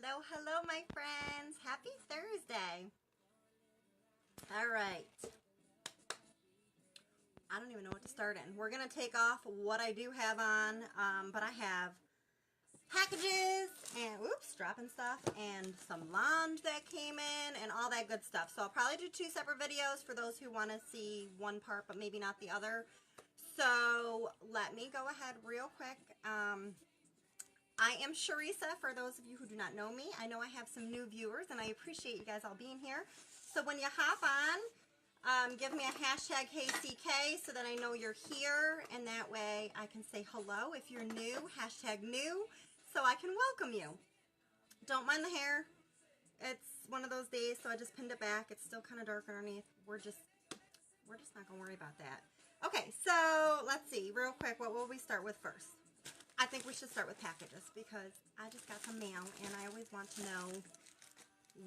Hello, hello, my friends. Happy Thursday. All right. I don't even know what to start in. We're going to take off what I do have on, but I have packages and, oops, dropping stuff, and some lounge that came in and all that good stuff. So I'll probably do two separate videos for those who want to see one part, but maybe not the other. So let me go ahead real quick. I am Sharisa, for those of you who do not know me. I know I have some new viewers, and I appreciate you guys all being here. So when you hop on, give me a hashtag HeyCK so that I know you're here, and that way I can say hello. If you're new, hashtag new, so I can welcome you. Don't mind the hair. It's one of those days, so I just pinned it back. It's still kind of dark underneath. We're just not going to worry about that. Okay, so let's see, real quick, what will we start with first? I think we should start with packages because I just got some mail and I always want to know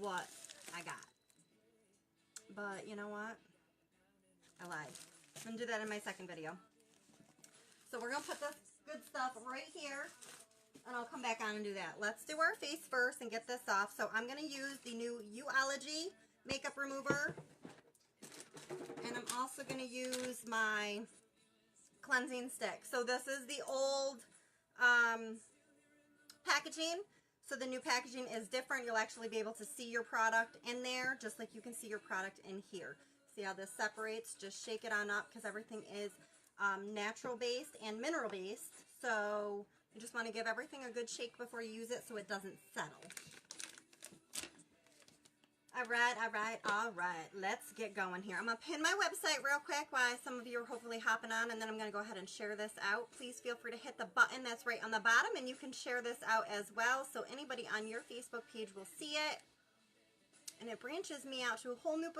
what I got. But you know what? I lied. I'm going to do that in my second video. So we're going to put this good stuff right here and I'll come back on and do that. Let's do our face first and get this off. So I'm going to use the new Uology makeup remover. And I'm also going to use my cleansing stick. So this is the old packaging. So the new packaging is different. You'll actually be able to see your product in there, just like you can see your product in here. See how this separates? Just shake it on up because everything is natural based and mineral based. So you just want to give everything a good shake before you use it so it doesn't settle. All right. Let's get going here. I'm going to pin my website real quick while some of you are hopefully hopping on, and then I'm going to go ahead and share this out. Please feel free to hit the button that's right on the bottom, and you can share this out as well, so anybody on your Facebook page will see it. And it branches me out to a whole new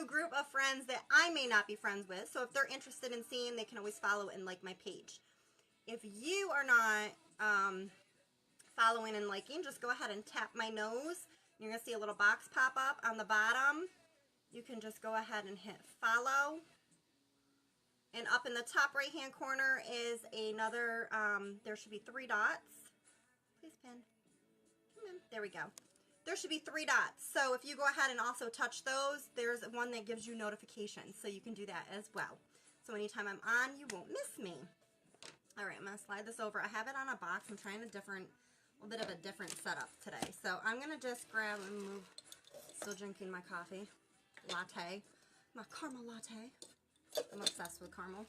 group of friends that I may not be friends with. So if they're interested in seeing, they can always follow and like my page. If you are not following and liking, just go ahead and tap my nose. You're going to see a little box pop up on the bottom. You can just go ahead and hit follow. And up in the top right hand corner is another, there should be 3 dots. Please pin. Come in. There we go. There should be 3 dots. So if you go ahead and also touch those, there's one that gives you notifications. So you can do that as well. So anytime I'm on, you won't miss me. All right, I'm going to slide this over. I have it on a box. I'm trying a little bit of a different setup today. So I'm going to just grab and move. Still drinking my coffee latte, my caramel latte. I'm obsessed with caramel.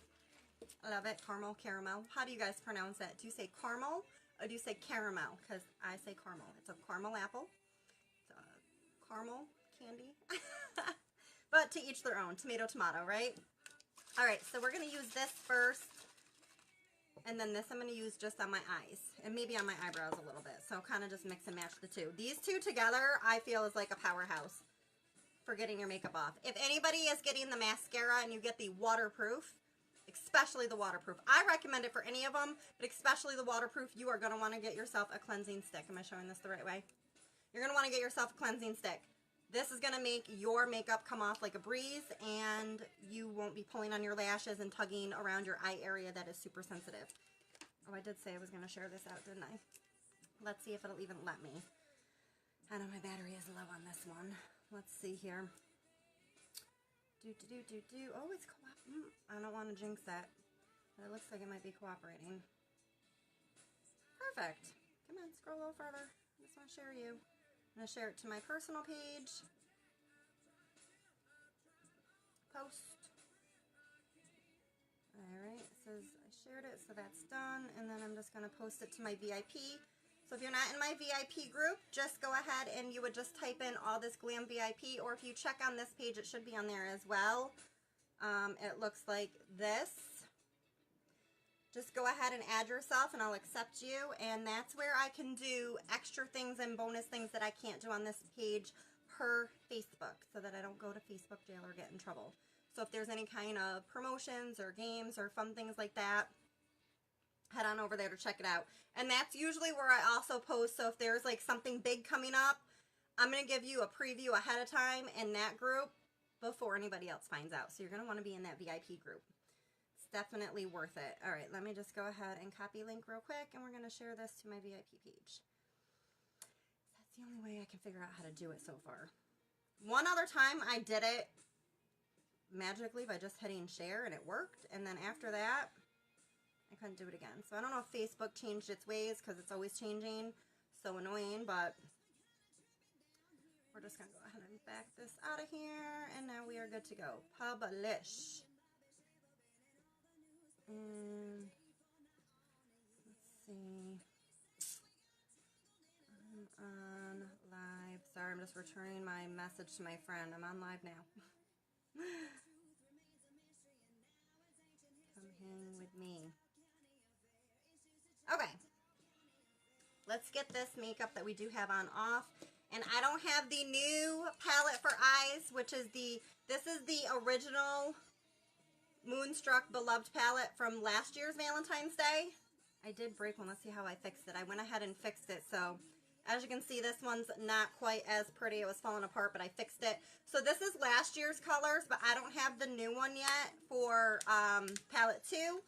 I love it. Caramel. How do you guys pronounce it? Do you say caramel or do you say caramel? Because I say caramel. It's a caramel apple. It's a caramel candy. But to each their own. Tomato, tomato, right? All right, so we're going to use this first. And then this I'm going to use just on my eyes. And maybe on my eyebrows a little bit. So kind of just mix and match the two. These two together, I feel, is like a powerhouse for getting your makeup off. If anybody is getting the mascara and you get the waterproof, especially the waterproof, I recommend it for any of them, but especially the waterproof, you are going to want to get yourself a cleansing stick. Am I showing this the right way? You're going to want to get yourself a cleansing stick. This is going to make your makeup come off like a breeze, and you won't be pulling on your lashes and tugging around your eye area that is super sensitive. Oh, I did say I was going to share this out, didn't I? Let's see if it'll even let me. I know my battery is low on this one. Let's see here. Oh, it's cooperating. I don't want to jinx that, but it looks like it might be cooperating. Perfect. Come on, scroll a little further. I just want to share you. I'm going to share it to my personal page. Post. Alright, it says I shared it, so that's done. And then I'm just going to post it to my VIP. So if you're not in my VIP group, just go ahead and you would just type in all this Glam VIP. Or if you check on this page, it should be on there as well. It looks like this. Just go ahead and add yourself and I'll accept you, and that's where I can do extra things and bonus things that I can't do on this page per Facebook, so that I don't go to Facebook jail or get in trouble. So if there's any kind of promotions or games or fun things like that, head on over there to check it out. And that's usually where I also post, so if there's like something big coming up, I'm going to give you a preview ahead of time in that group before anybody else finds out. So you're going to want to be in that VIP group. It's definitely worth it. All right, let me just go ahead and copy link real quick, and we're going to share this to my VIP page. It's the only way I can figure out how to do it so far. One other time I did it magically by just hitting share and it worked. And then after that, I couldn't do it again. So I don't know if Facebook changed its ways because it's always changing. So annoying, but we're just going to go ahead and back this out of here. And now we are good to go. Publish. And let's see. I'm on live. Sorry, I'm just returning my message to my friend. I'm on live now. Come hang with me. Okay. Let's get this makeup that we do have on off. And I don't have the new palette for eyes, which is this is the original Moonstruck Beloved palette from last year's Valentine's Day. I did break one. Let's see how I fixed it. I went ahead and fixed it. So as you can see, this one's not quite as pretty. It was falling apart, but I fixed it. So this is last year's colors, but I don't have the new one yet for palette 2.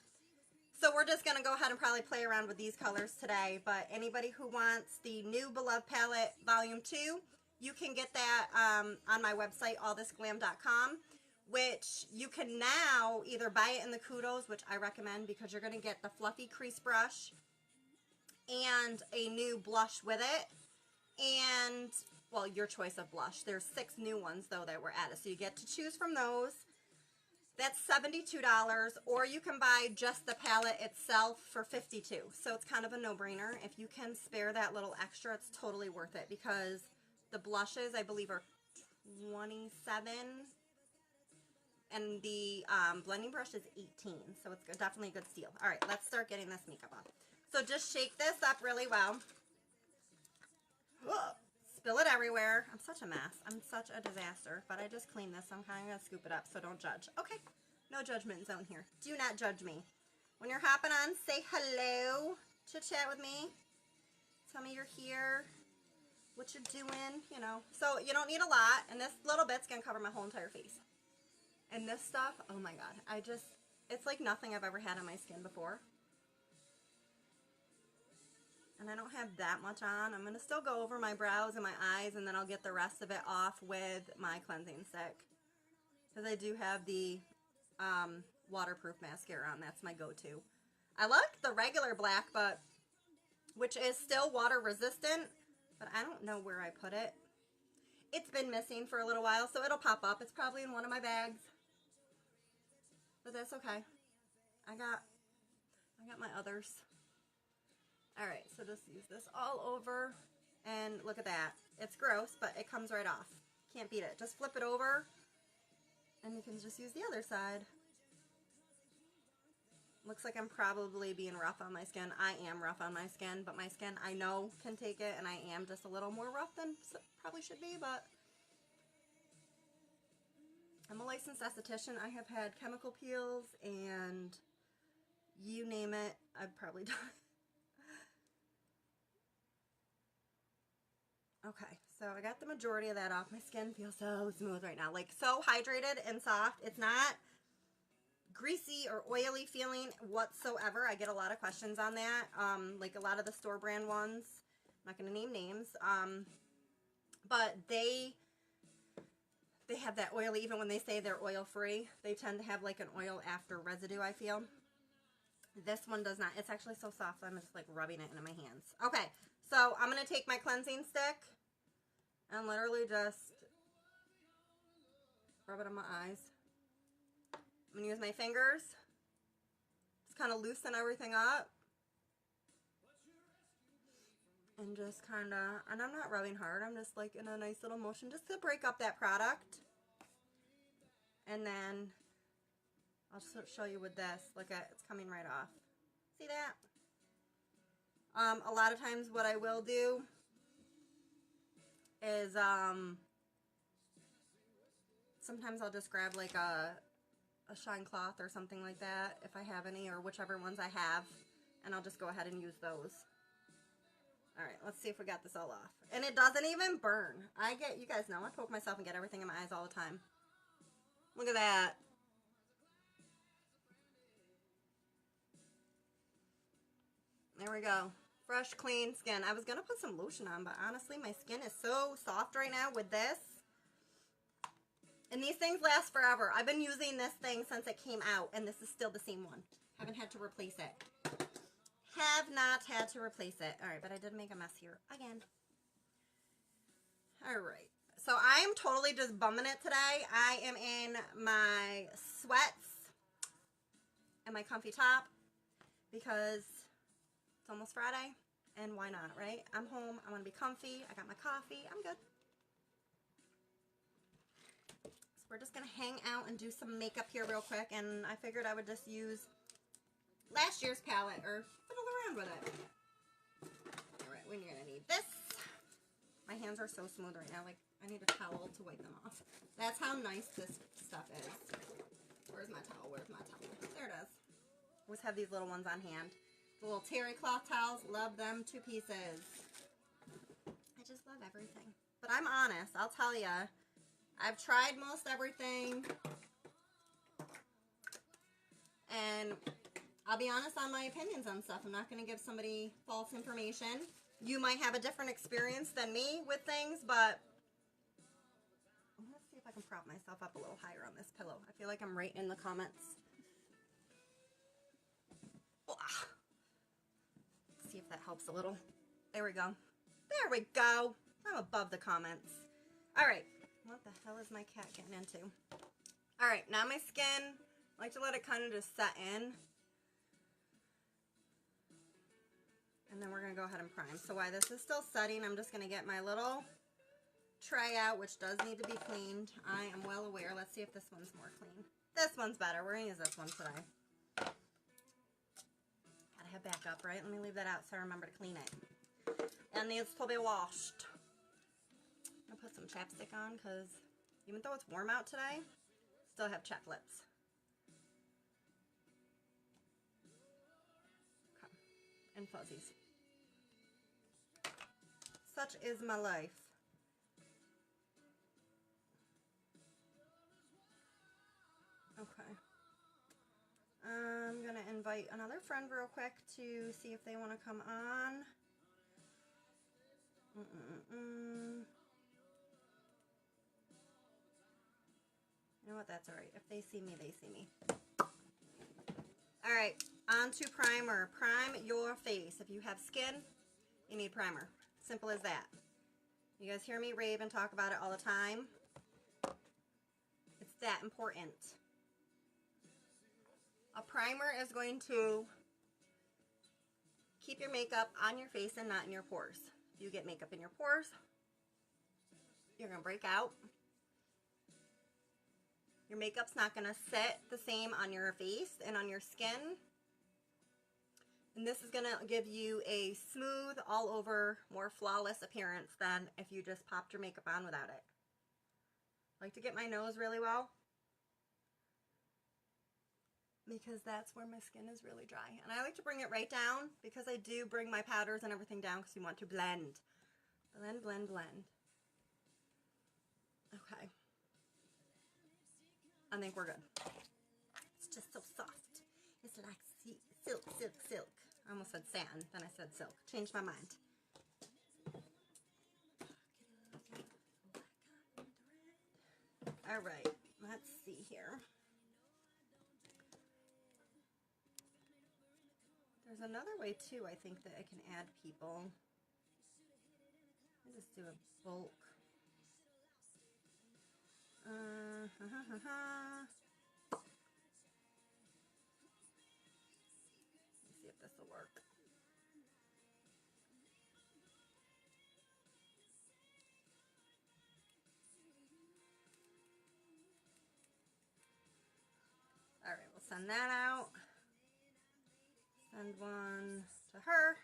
So we're just going to go ahead and probably play around with these colors today. But anybody who wants the new Beloved palette volume 2, you can get that on my website, allthisglam.com, which you can now either buy it in the Kudos, which I recommend because you're going to get the fluffy crease brush and a new blush with it. And, well, your choice of blush. There's 6 new ones, though, that were added. So you get to choose from those. That's $72, or you can buy just the palette itself for $52. So it's kind of a no-brainer. If you can spare that little extra, it's totally worth it because the blushes, I believe, are $27, and the blending brush is $18. So it's definitely a good steal. All right, let's start getting this makeup on. So just shake this up really well. Spill it everywhere. I'm such a mess. I'm such a disaster. But I just cleaned this. So I'm kind of going to scoop it up, so don't judge. Okay. No judgment zone here. Do not judge me. When you're hopping on, say hello. Chit-chat with me. Tell me you're here. What you're doing, you know. So you don't need a lot. And this little bit's going to cover my whole entire face. And this stuff, oh my God. It's like nothing I've ever had on my skin before. And I don't have that much on. I'm going to still go over my brows and my eyes, and then I'll get the rest of it off with my cleansing stick. Because I do have the waterproof mascara on. That's my go-to. I like the regular black, which is still water resistant, but I don't know where I put it. It's been missing for a little while, so it'll pop up. It's probably in one of my bags. But that's okay. I got my others. Alright, so just use this all over, and look at that. It's gross, but it comes right off. Can't beat it. Just flip it over, and you can just use the other side. Looks like I'm probably being rough on my skin. I am rough on my skin, but my skin, I know, can take it, and I am just a little more rough than probably should be, but I'm a licensed esthetician. I have had chemical peels, and you name it, I've probably done it. Okay, so I got the majority of that off. My skin feels so smooth right now. Like, so hydrated and soft. It's not greasy or oily feeling whatsoever. I get a lot of questions on that. Like a lot of the store brand ones. I'm not going to name names. But they have that oily, even when they say they're oil free. They tend to have like an oil after residue, I feel. This one does not. It's actually so soft. I'm just like rubbing it into my hands. Okay, so I'm going to take my cleansing stick and literally just rub it on my eyes. I'm going to use my fingers. Just kind of loosen everything up. And just kind of, and I'm not rubbing hard. I'm just like in a nice little motion just to break up that product. And then I'll just show you with this. Look at, it's coming right off. See that? A lot of times what I will do is sometimes I'll just grab like a shine cloth or something like that if I have any, or whichever ones I have, and I'll just go ahead and use those. Alright, let's see if we got this all off. And it doesn't even burn. You guys know, I poke myself and get everything in my eyes all the time. Look at that. There we go. Fresh, clean skin. I was going to put some lotion on, but honestly, my skin is so soft right now with this. And these things last forever. I've been using this thing since it came out, and this is still the same one. Haven't had to replace it. Have not had to replace it. All right, but I did make a mess here again. All right. So I am totally just bumming it today. I am in my sweats and my comfy top because it's almost Friday, and why not, right? I'm home. I'm going to be comfy. I got my coffee. I'm good. So we're just going to hang out and do some makeup here real quick, and I figured I would just use last year's palette or fiddle around with it. All right, we're going to need this. My hands are so smooth right now. Like, I need a towel to wipe them off. That's how nice this stuff is. Where's my towel? Where's my towel? There it is. Always have these little ones on hand. The little terry cloth towels, love them to pieces. I just love everything. But I'm honest, I'll tell you, I've tried most everything. And I'll be honest on my opinions on stuff. I'm not going to give somebody false information. You might have a different experience than me with things, but let's see if I can prop myself up a little higher on this pillow. I feel like I'm right in the comments. See if that helps a little. There we go. There we go. I'm above the comments. All right. What the hell is my cat getting into? All right. Now my skin, I like to let it kind of just set in. And then we're going to go ahead and prime. So while this is still setting, I'm just going to get my little tray out, which does need to be cleaned. I am well aware. Let's see if this one's more clean. This one's better. We're going to use this one today. Have backup, right? Let me leave that out so I remember to clean it. It needs to be washed. I'm gonna put some chapstick on because even though it's warm out today, still have chapped lips. Okay. And fuzzies. Such is my life. Okay. I'm going to invite another friend real quick to see if they want to come on. You know what? That's all right. If they see me, they see me. All right. On to primer. Prime your face. If you have skin, you need primer. Simple as that. You guys hear me rave and talk about it all the time. It's that important. A primer is going to keep your makeup on your face and not in your pores. If you get makeup in your pores, you're going to break out. Your makeup's not going to sit the same on your face and on your skin. And this is going to give you a smooth, all over, more flawless appearance than if you just popped your makeup on without it. I like to get my nose really well, because that's where my skin is really dry. And I like to bring it right down because I do bring my powders and everything down because you want to blend. Blend, blend, blend. Okay. I think we're good. It's just so soft. It's like silk, silk, silk. I almost said sand, then I said silk. Changed my mind. All right, let's see here. There's another way too, I think, that I can add people. Let me just do a bulk. Let's see if this will work. All right, we'll send that out. Send one to her.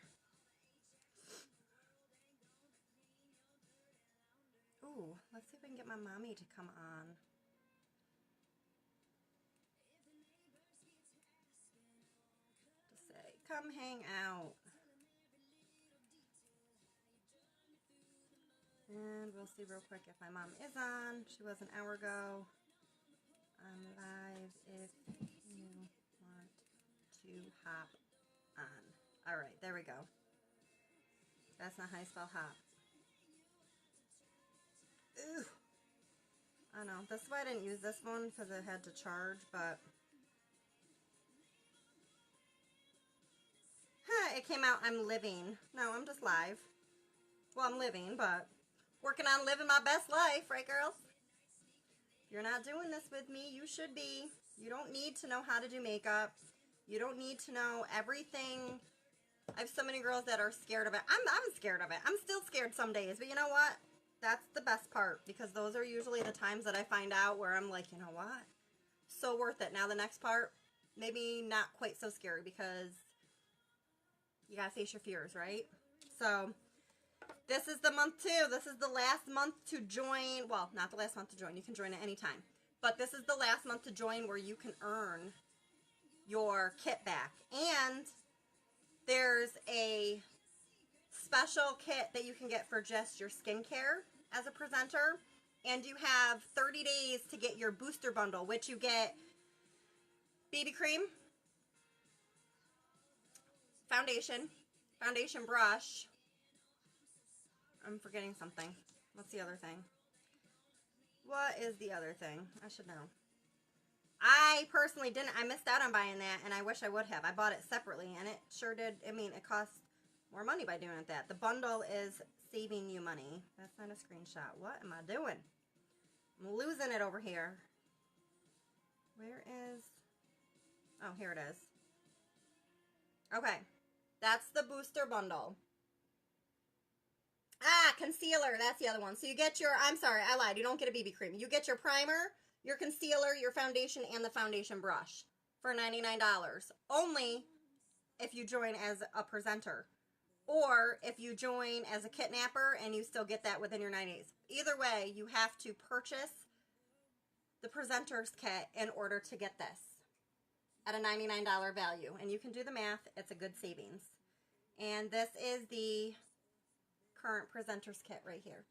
Ooh, let's see if I can get my mommy to come on. Just say, come hang out. And we'll see real quick if my mom is on. She was an hour ago. I'm live if you want to hop on. All right, there we go. That's not how you spell hop. Ew. I know. That's why I didn't use this one, because it had to charge, but... Huh, it came out, I'm living. No, I'm just live. Well, I'm living, but working on living my best life, right, girls? If you're not doing this with me, you should be. You don't need to know how to do makeup. You don't need to know everything. I have so many girls that are scared of it. I'm scared of it. I'm still scared some days, but you know what? That's the best part, because those are usually the times that I find out where I'm like, you know what? So worth it. Now the next part, maybe not quite so scary, because you gotta face your fears, right? So this is the month too. This is the last month to join. Well, not the last month to join. You can join at any time. But this is the last month to join where you can earn your kit back. And there's a special kit that you can get for just your skincare as a presenter. And you have 30 days to get your booster bundle, which you get BB cream, foundation brush. I'm forgetting something. What's the other thing? What is the other thing? I should know. I personally didn't. I missed out on buying that, and I wish I would have. I bought it separately, and it sure did. I mean, it costs more money by doing it that. The bundle is saving you money. That's not a screenshot. What am I doing? I'm losing it over here. Where is... Oh, here it is. Okay. That's the booster bundle. Ah, concealer. That's the other one. So you get your... I'm sorry, I lied. You don't get a BB cream. You get your primer, your concealer, your foundation, and the foundation brush for $99. Only if you join as a presenter. Or if you join as a kidnapper and you still get that within your 9 days. Either way, you have to purchase the presenter's kit in order to get this at a $99 value. And you can do the math. It's a good savings. And this is the current presenter's kit right here.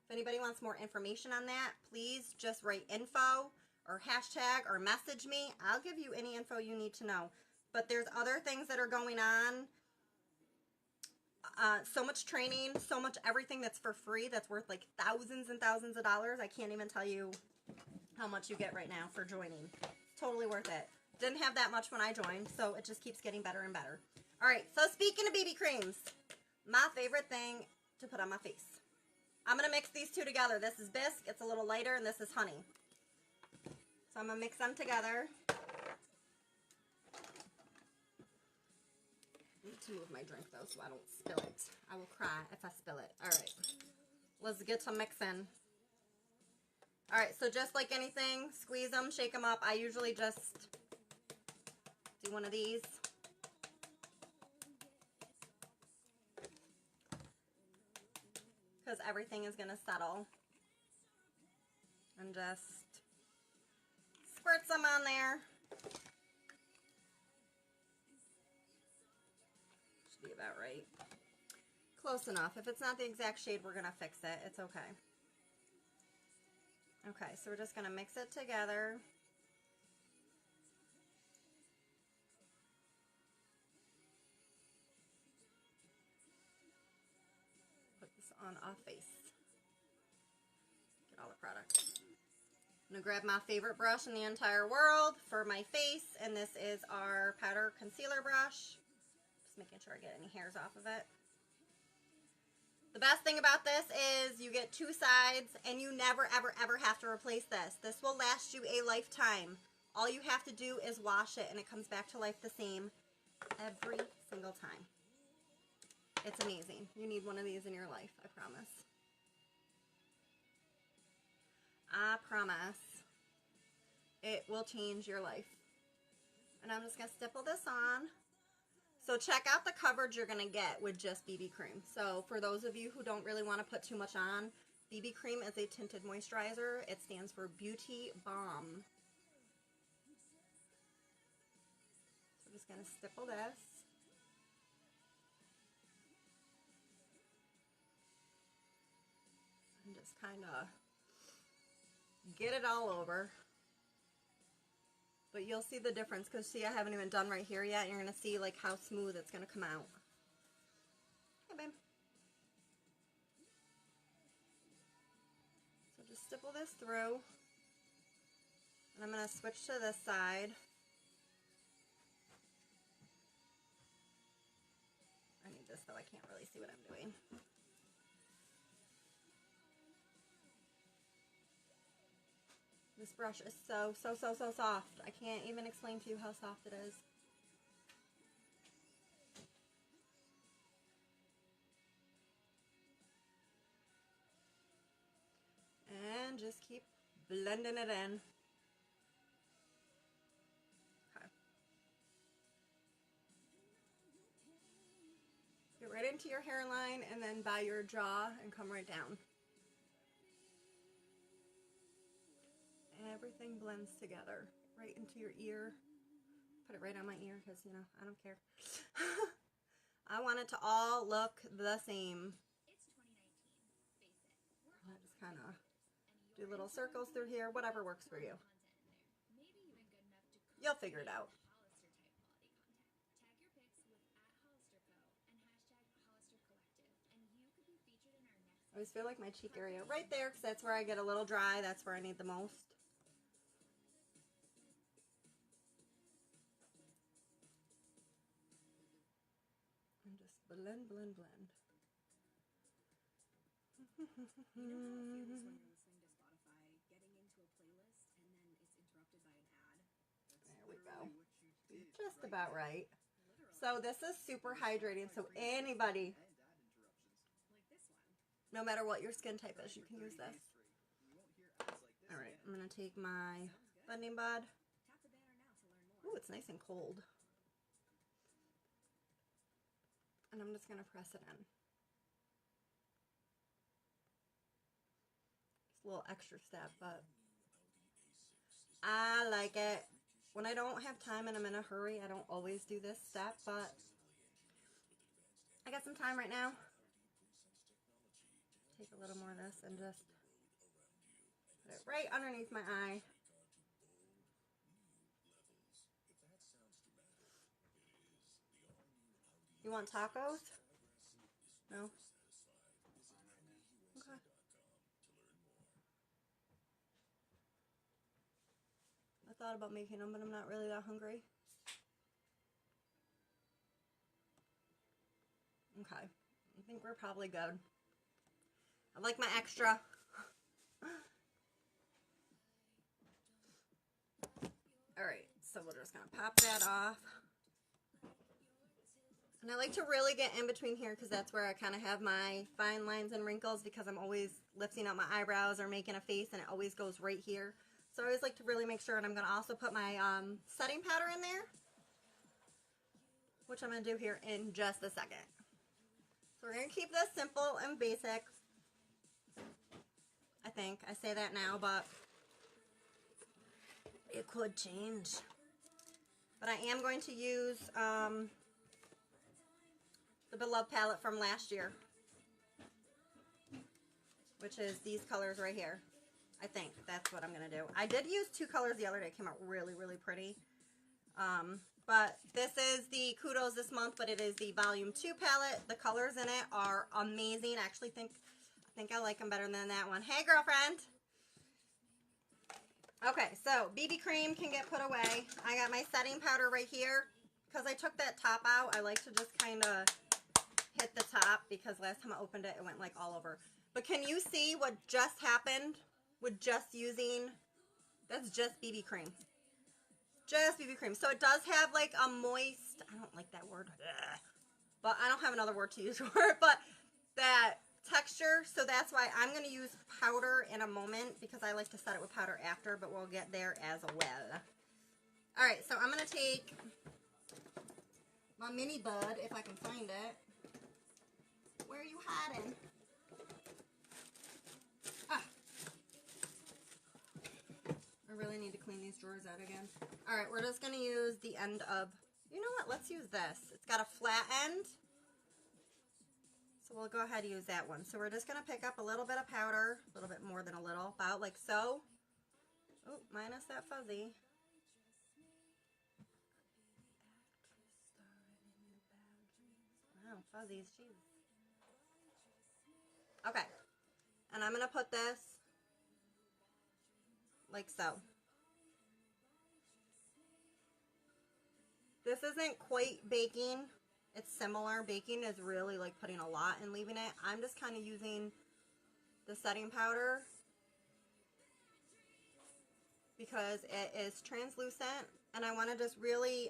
If anybody wants more information on that, please just write info or hashtag or message me. I'll give you any info you need to know. But there's other things that are going on. So much training, so much everything that's for free, that's worth like thousands and thousands of dollars. I can't even tell you how much you get right now for joining. It's totally worth it. Didn't have that much when I joined, so it just keeps getting better and better. All right, so speaking of BB creams, my favorite thing to put on my face. I'm going to mix these two together. This is bisque, it's a little lighter, and this is honey. So I'm going to mix them together. I need to move my drink though so I don't spill it. I will cry if I spill it. All right, let's get to mixing. All right, so just like anything, squeeze them, shake them up. I usually just do one of these. Because everything is going to settle. And just squirt some on there. Should be about right. Close enough. If it's not the exact shade, we're going to fix it. It's okay. Okay, so we're just going to mix it together. Put this on a face. Get all the products. I'm going to grab my favorite brush in the entire world for my face, and this is our powder concealer brush. Just making sure I get any hairs off of it. The best thing about this is you get two sides, and you never, ever, ever have to replace this. This will last you a lifetime. All you have to do is wash it, and it comes back to life the same every single time. It's amazing. You need one of these in your life, I promise. I promise. It will change your life. And I'm just going to stipple this on. So check out the coverage you're going to get with just BB cream. So for those of you who don't really want to put too much on, BB cream is a tinted moisturizer. It stands for Beauty Balm. So I'm just going to stipple this. And just kind of get it all over. But you'll see the difference, because see, I haven't even done right here yet. You're going to see like how smooth it's going to come out. Hey, babe. stipple this through. And I'm going to switch to this side. I need this though, I can't really see what I'm doing. This brush is so soft. I can't even explain to you how soft it is. And just keep blending it in. Okay. Get right into your hairline and then by your jaw and come right down. Everything blends together. Right into your ear. Put it right on my ear because, you know, I don't care. I want it to all look the same. I just kind of do little circles through here, whatever works for you. You'll figure it out. I always feel like my cheek area right there because that's where I get a little dry. That's where I need the most. And just blend, blend, blend. You know how it feels when you're listening to Spotify, getting into a playlist, and then it's interrupted by an ad? There we go. Just about right. So this is super hydrating, so anybody, no matter what your skin type is, you can use this. Alright, I'm going to take my blending bud. Ooh, it's nice and cold. And I'm just going to press it in. Just a little extra step, but I like it. When I don't have time and I'm in a hurry, I don't always do this step, but I got some time right now. Take a little more of this and just put it right underneath my eye. You want tacos? No? Okay. I thought about making them, but I'm not really that hungry. Okay. I think we're probably good. I like my extra. Alright, so we're just going to pop that off. And I like to really get in between here because that's where I kind of have my fine lines and wrinkles because I'm always lifting up my eyebrows or making a face and it always goes right here. So I always like to really make sure, and I'm going to also put my setting powder in there, which I'm going to do here in just a second. So we're going to keep this simple and basic. I think. I say that now, but it could change. But I am going to use the Beloved palette from last year, which is these colors right here. I think that's what I'm going to do. I did use two colors the other day. It came out really, really pretty. But this is the Kudos this month, but it is the Volume 2 palette. The colors in it are amazing. I actually think I like them better than that one. Hey, girlfriend. Okay, so BB cream can get put away. I got my setting powder right here. Because I took that top out, I like to just kind of hit the top because last time I opened it, it went like all over. But can you see what just happened with just using, that's just BB cream. Just BB cream. So it does have like a moist, I don't like that word, but I don't have another word to use for it, but that texture. So that's why I'm going to use powder in a moment because I like to set it with powder after, but we'll get there as well. Alright, so I'm going to take my mini bud, if I can find it. Where are you hiding? Ah. I really need to clean these drawers out again. Alright, we're just going to use the end of, you know what, let's use this. It's got a flat end. So we'll go ahead and use that one. So we're just going to pick up a little bit of powder, a little bit more than a little, about like so. Oh, minus that fuzzy. Wow, fuzzies, jeez. Okay, and I'm going to put this like so. This isn't quite baking. It's similar. Baking is really like putting a lot and leaving it. I'm just kind of using the setting powder because it is translucent and I want to just really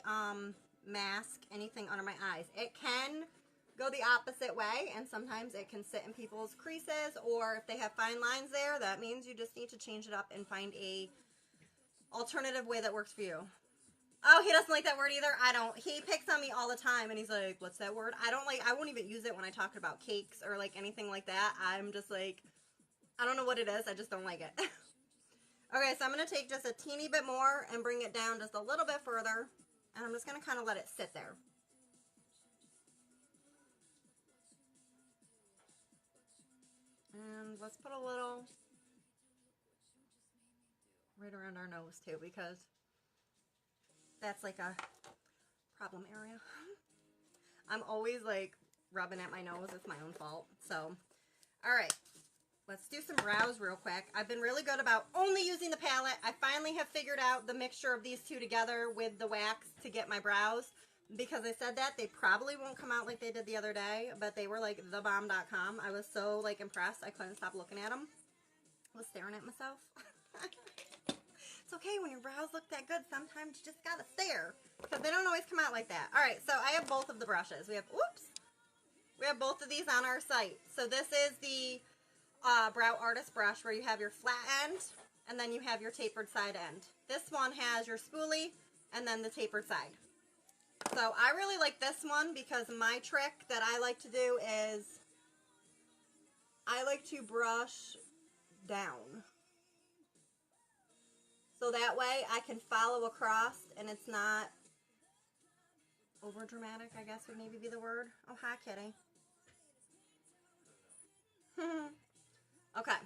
mask anything under my eyes. It can go the opposite way and sometimes it can sit in people's creases, or if they have fine lines there, that means you just need to change it up and find a alternative way that works for you. Oh, he doesn't like that word either. I don't. He picks on me all the time and he's like, what's that word? I don't like, I won't even use it when I talk about cakes or like anything like that. I'm just like, I don't know what it is. I just don't like it. Okay, so I'm going to take just a teeny bit more and bring it down just a little bit further. And I'm just going to kind of let it sit there. And let's put a little right around our nose too, because that's like a problem area. I'm always like rubbing at my nose. It's my own fault. So, all right. Let's do some brows real quick. I've been really good about only using the palette. I finally have figured out the mixture of these two together with the wax to get my brows. Because I said that, they probably won't come out like they did the other day, but they were like thebomb.com. I was so like impressed. I couldn't stop looking at them. I was staring at myself. It's okay when your brows look that good. Sometimes you just gotta stare because they don't always come out like that. All right, so I have both of the brushes. We have both of these on our site. So this is the Brow Artist brush where you have your flat end and then you have your tapered side end. This one has your spoolie and then the tapered side. So I really like this one because my trick that I like to do is I like to brush down. So that way I can follow across and it's not over dramatic, I guess would maybe be the word. Oh, hi, kitty. Okay,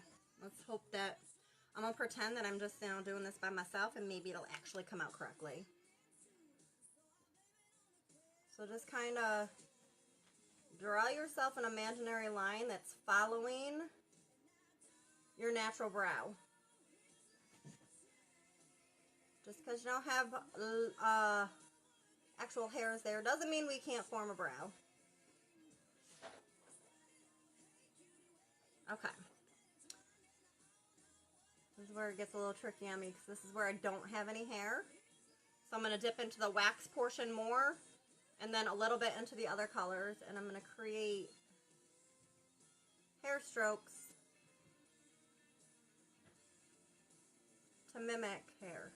let's hope that I'm going to pretend that I'm just doing this by myself and maybe it'll actually come out correctly. So just kind of draw yourself an imaginary line that's following your natural brow. Just because you don't have actual hairs there doesn't mean we can't form a brow. Okay. This is where it gets a little tricky on me because this is where I don't have any hair. So I'm going to dip into the wax portion more and then a little bit into the other colors, and I'm going to create hair strokes to mimic hair.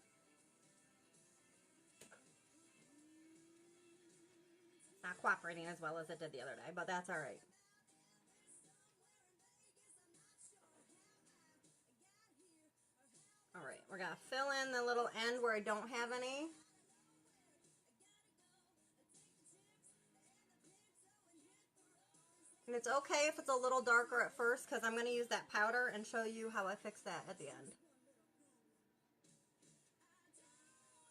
It's not cooperating as well as it did the other day, but that's all right. All right, we're going to fill in the little end where I don't have any. And it's okay if it's a little darker at first because I'm going to use that powder and show you how I fix that at the end.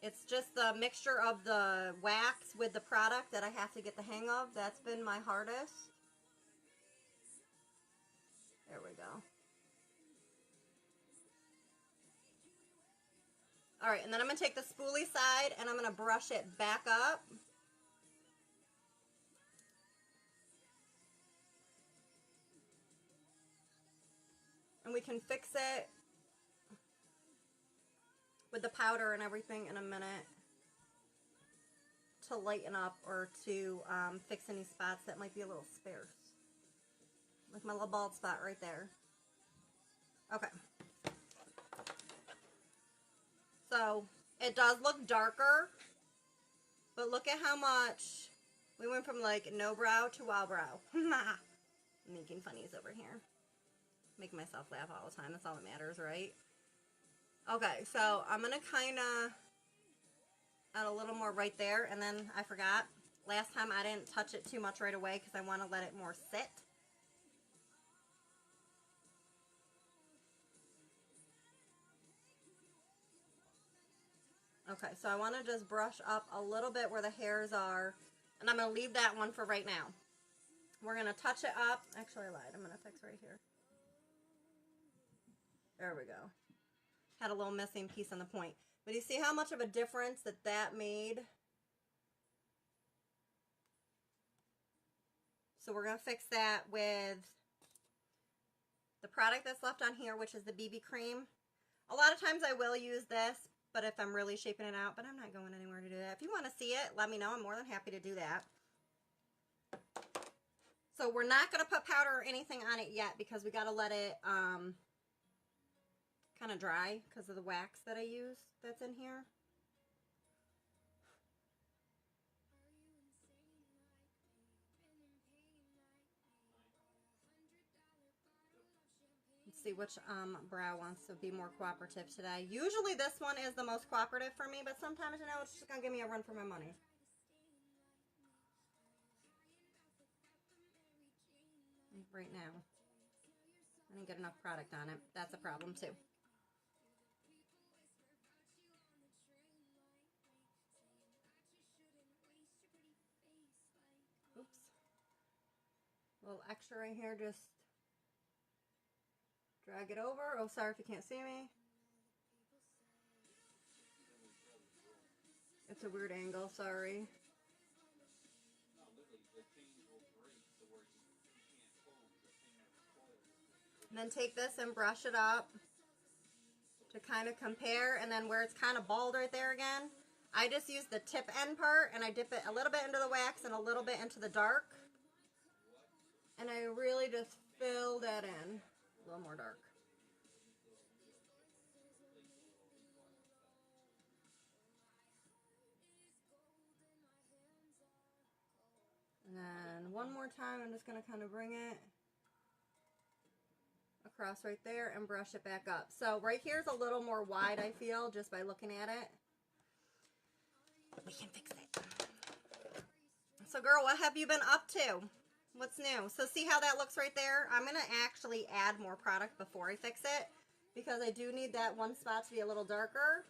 It's just the mixture of the wax with the product that I have to get the hang of. That's been my hardest. There we go. All right, and then I'm going to take the spoolie side and I'm going to brush it back up. And we can fix it with the powder and everything in a minute to lighten up or to fix any spots that might be a little sparse. Like my little bald spot right there. Okay. So it does look darker, but look at how much we went from like no brow to wow brow. Making funnies over here. Make myself laugh all the time. That's all that matters, right? Okay, so I'm going to kind of add a little more right there. And then I forgot. Last time I didn't touch it too much right away because I want to let it more sit. Okay, so I want to just brush up a little bit where the hairs are. And I'm going to leave that one for right now. We're going to touch it up. Actually, I lied. I'm going to fix right here. There we go. had a little missing piece on the point. But you see how much of a difference that made? So we're going to fix that with the product that's left on here, which is the BB cream. A lot of times I will use this, but if I'm really shaping it out, but I'm not going anywhere to do that. If you want to see it, let me know. I'm more than happy to do that. So we're not going to put powder or anything on it yet because we got to let it kind of dry because of the wax that I use that's in here. Let's see which brow wants to be more cooperative today. Usually this one is the most cooperative for me, but sometimes, you know, it's just going to give me a run for my money. Right now, I didn't get enough product on it. That's a problem too. Oops. A little extra right here, just drag it over. Oh, sorry if you can't see me. It's a weird angle, sorry. And then take this and brush it up to kind of compare, and then where it's kind of bald right there again, I just use the tip end part and I dip it a little bit into the wax and a little bit into the dark, and I really just fill that in a little more dark. And then one more time, I'm just going to kind of bring it across right there and brush it back up. So right here is a little more wide, I feel, just by looking at it. We can fix it. So girl, what have you been up to? What's new? So see how that looks right there? I'm going to actually add more product before I fix it because I do need that one spot to be a little darker.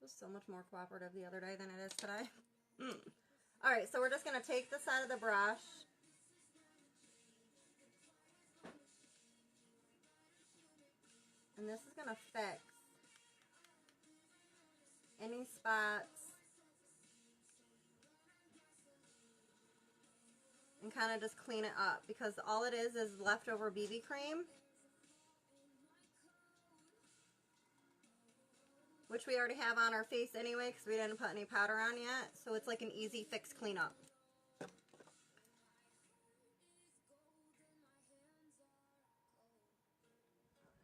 This was so much more cooperative the other day than it is today. Alright, so we're just going to take the side of the brush. And this is going to fix any spots and kind of just clean it up because all it is leftover BB cream, which we already have on our face anyway because we didn't put any powder on yet. So it's like an easy fix cleanup.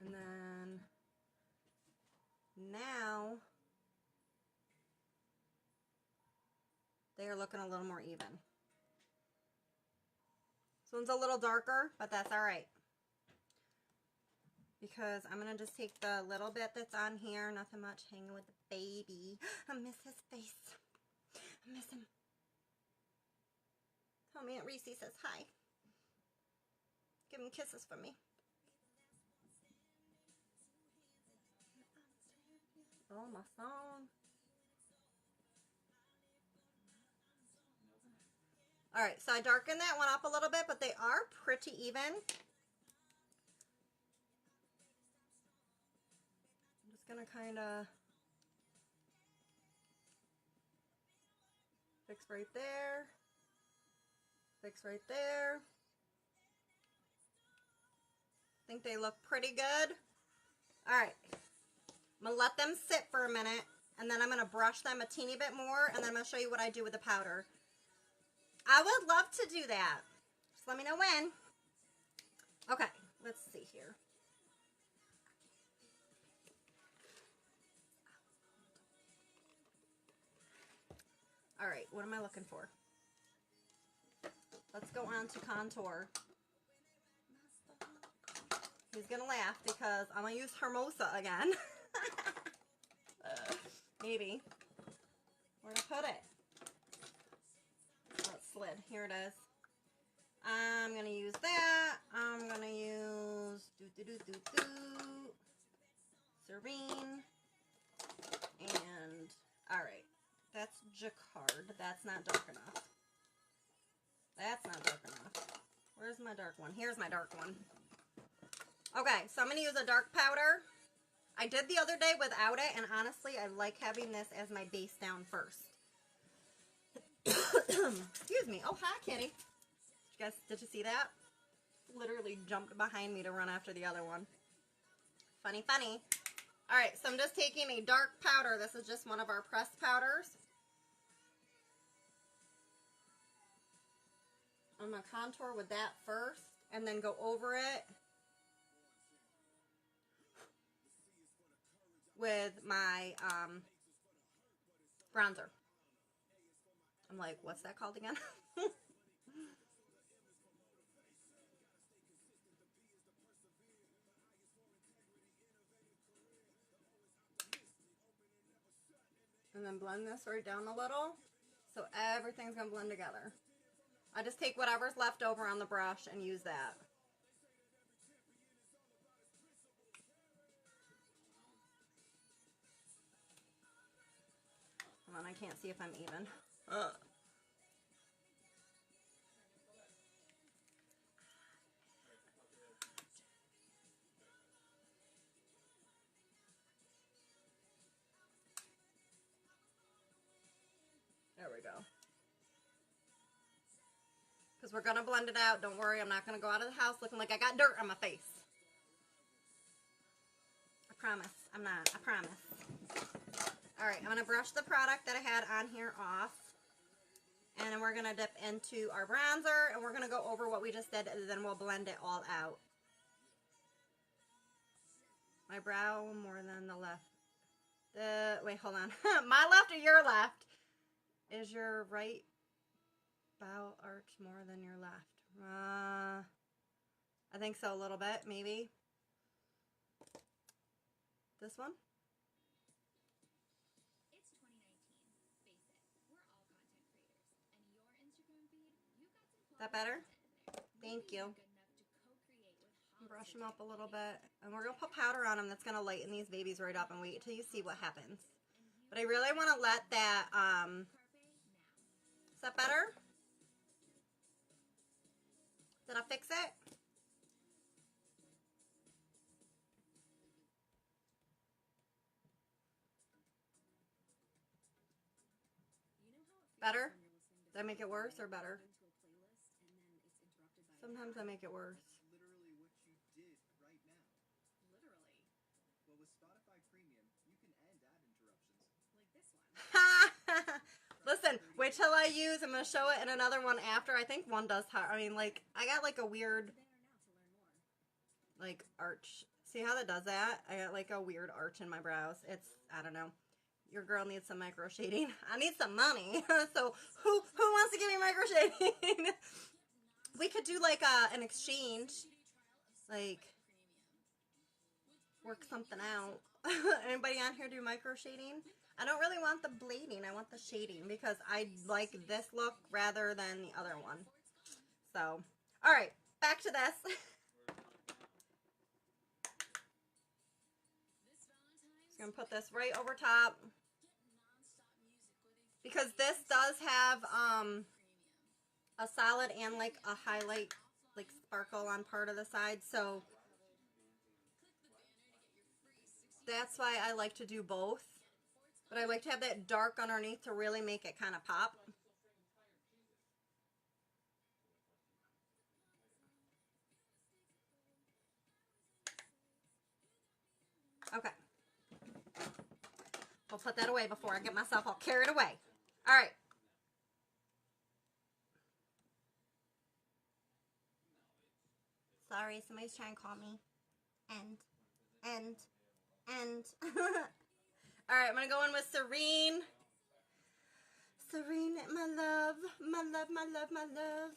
And then now they are looking a little more even. This one's a little darker, but that's all right. Because I'm going to just take the little bit that's on here, nothing much, hanging with the baby. I miss his face. I miss him. Tell me Aunt Reese says hi. Give him kisses from me. Oh, my phone. Alright, so I darkened that one up a little bit, but they are pretty even. I'm just going to kind of fix right there. Fix right there. I think they look pretty good. Alright. I'm going to let them sit for a minute, and then I'm going to brush them a teeny bit more, and then I'm going to show you what I do with the powder. I would love to do that. Just let me know when. Okay, let's see here. All right, what am I looking for? Let's go on to contour. He's going to laugh because I'm going to use Hermosa again. Maybe. Where to put it? Oh, it slid. Here it is. I'm going to use that. I'm going to use Serene. And, alright. That's Jacquard. That's not dark enough. That's not dark enough. Where's my dark one? Here's my dark one. Okay, so I'm going to use a dark powder. I did the other day without it, and honestly, I like having this as my base down first. Excuse me. Oh, hi, kitty. Did you see that? Literally jumped behind me to run after the other one. Funny, funny. All right, so I'm just taking a dark powder. This is just one of our pressed powders. I'm going to contour with that first, and then go over it with my bronzer. I'm like, what's that called again? And then blend this right down a little, so everything's going to blend together. I just take whatever's left over on the brush and use that. Come on, I can't see if I'm even. There we go. Because we're going to blend it out. Don't worry, I'm not going to go out of the house looking like I got dirt on my face. I promise. I'm not. I promise. Alright, I'm going to brush the product that I had on here off. And then we're going to dip into our bronzer. And we're going to go over what we just did. And then we'll blend it all out. My brow more than the left. Wait, hold on. My left or your left? Is your right brow arch more than your left? I think so, a little bit, maybe. This one? It's 2019. Face it, we're all content creators. And your Instagram feed, you got some Is that better? content in there. Thank Maybe you. you're good enough to co-create with Brush them up a little bit. And we're going to put powder on them that's going to lighten these babies right up and wait till you see what happens. But I really want to let that, is that better? Did I fix it? Better? Did I make it worse or better? Sometimes I make it worse. Literally what you did right now. Literally. Well, with Spotify Premium, you can end ad interruptions. Like this one. Listen, wait till I use, I'm going to show it in another one after. I think one does, I mean, like, I got like a weird, like, arch. See how that does that? I got like a weird arch in my brows. It's, I don't know. Your girl needs some micro shading. I need some money. So who wants to give me micro shading? We could do like an exchange. Like, work something out. Anybody on here do micro shading? I don't really want the blading. I want the shading because I like this look rather than the other one. So, all right, back to this. Just gonna put this right over top because this does have a solid and like a highlight, like sparkle on part of the side. So that's why I like to do both. But I like to have that dark underneath to really make it kind of pop. Okay. I'll put that away before I get myself all carried away. All right. Sorry, somebody's trying to call me. End. All right, I'm going to go in with Serene. Serene, my love. My love, my love, my love.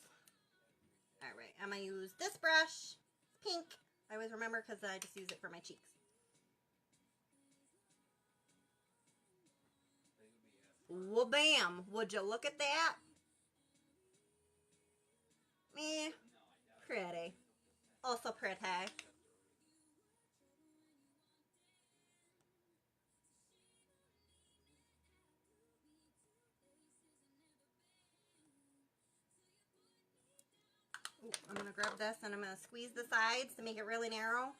All right, I'm going to use this brush. Pink. I always remember because I just use it for my cheeks. Well, bam. Would you look at that? Eh, pretty. Also pretty. I'm going to grab this and I'm going to squeeze the sides to make it really narrow.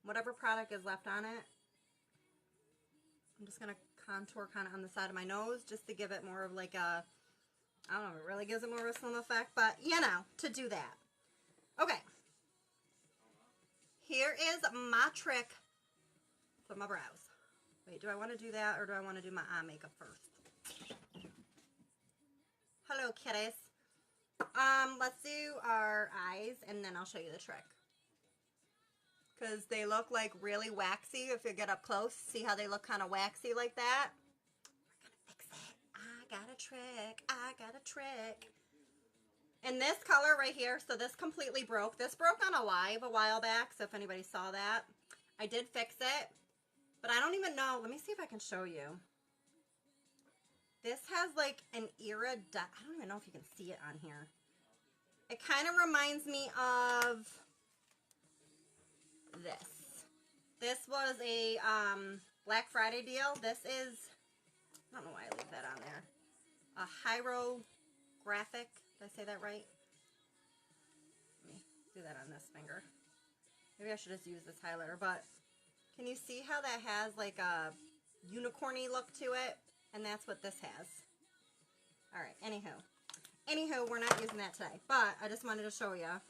Whatever product is left on it. I'm just going to contour kind of on the side of my nose just to give it more of like a, I don't know if it really gives it more of a slim effect, but you know, to do that. Okay. Here is my trick for my brows. Wait, do I want to do that or do I want to do my eye makeup first? Hello, kitties. Let's do our eyes and then I'll show you the trick. Because they look like really waxy if you get up close. See how they look kind of waxy like that? We're going to fix it. I got a trick. I got a trick. And this color right here, so this completely broke. This broke on a live a while back, so if anybody saw that. I did fix it, but I don't even know. Let me see if I can show you. This has like an iridescent, I don't even know if you can see it on here. It kind of reminds me of this. This was a Black Friday deal. This is, I don't know why I leave that on there. A hierographic. Did I say that right? Let me do that on this finger. Maybe I should just use this highlighter, but can you see how that has like a unicorny look to it? And that's what this has. Alright, anywho, we're not using that today, but I just wanted to show you.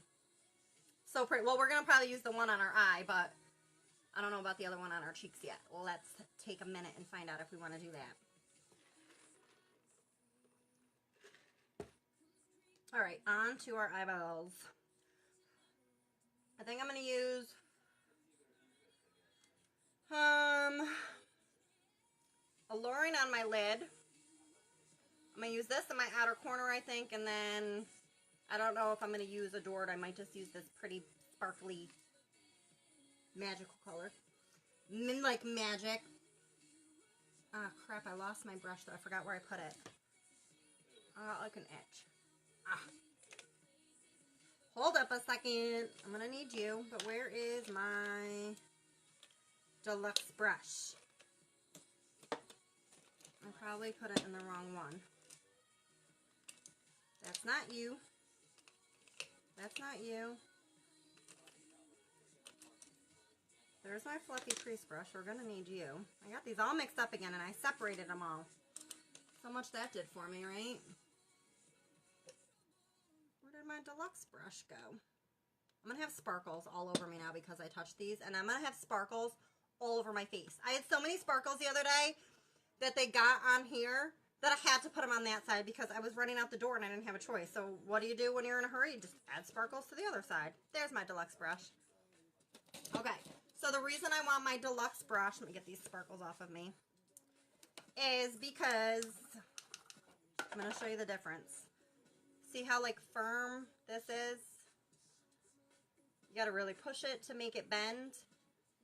So pretty. Well, we're going to probably use the one on our eye, but I don't know about the other one on our cheeks yet. Let's take a minute and find out if we want to do that. Alright, on to our eyeballs. I think I'm going to use Alluring on my lid. I'm going to use this in my outer corner, I think, and then I don't know if I'm going to use Adored. I might just use this pretty sparkly magical color. Like magic. Ah, crap, I lost my brush, though. I forgot where I put it. Like an itch. Ah. Hold up a second. I'm going to need you, but where is my deluxe brush? I probably put it in the wrong one. That's not you. That's not you. There's my fluffy crease brush. We're going to need you. I got these all mixed up again and I separated them all. So much that did for me, right? Where did my deluxe brush go? I'm going to have sparkles all over me now because I touched these. And I'm going to have sparkles all over my face. I had so many sparkles the other day that they got on here that I had to put them on that side because I was running out the door and I didn't have a choice. So what do you do when you're in a hurry? You just add sparkles to the other side. There's my deluxe brush. Okay, so the reason I want my deluxe brush, let me get these sparkles off of me, is because I'm going to show you the difference. See how like firm this is? You got to really push it to make it bend.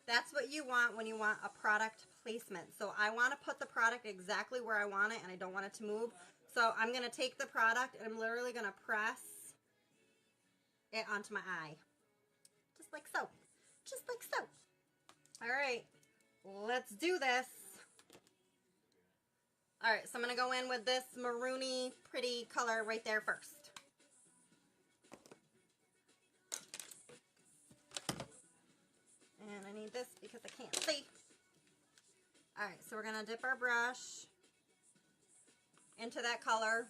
That's what you want when you want a product placement. So I want to put the product exactly where I want it and I don't want it to move. So I'm going to take the product and I'm literally going to press it onto my eye. Just like so. Just like so. Alright, let's do this. Alright, so I'm going to go in with this maroony pretty color right there first. And I need this because I can't see. Alright, so we're going to dip our brush into that color.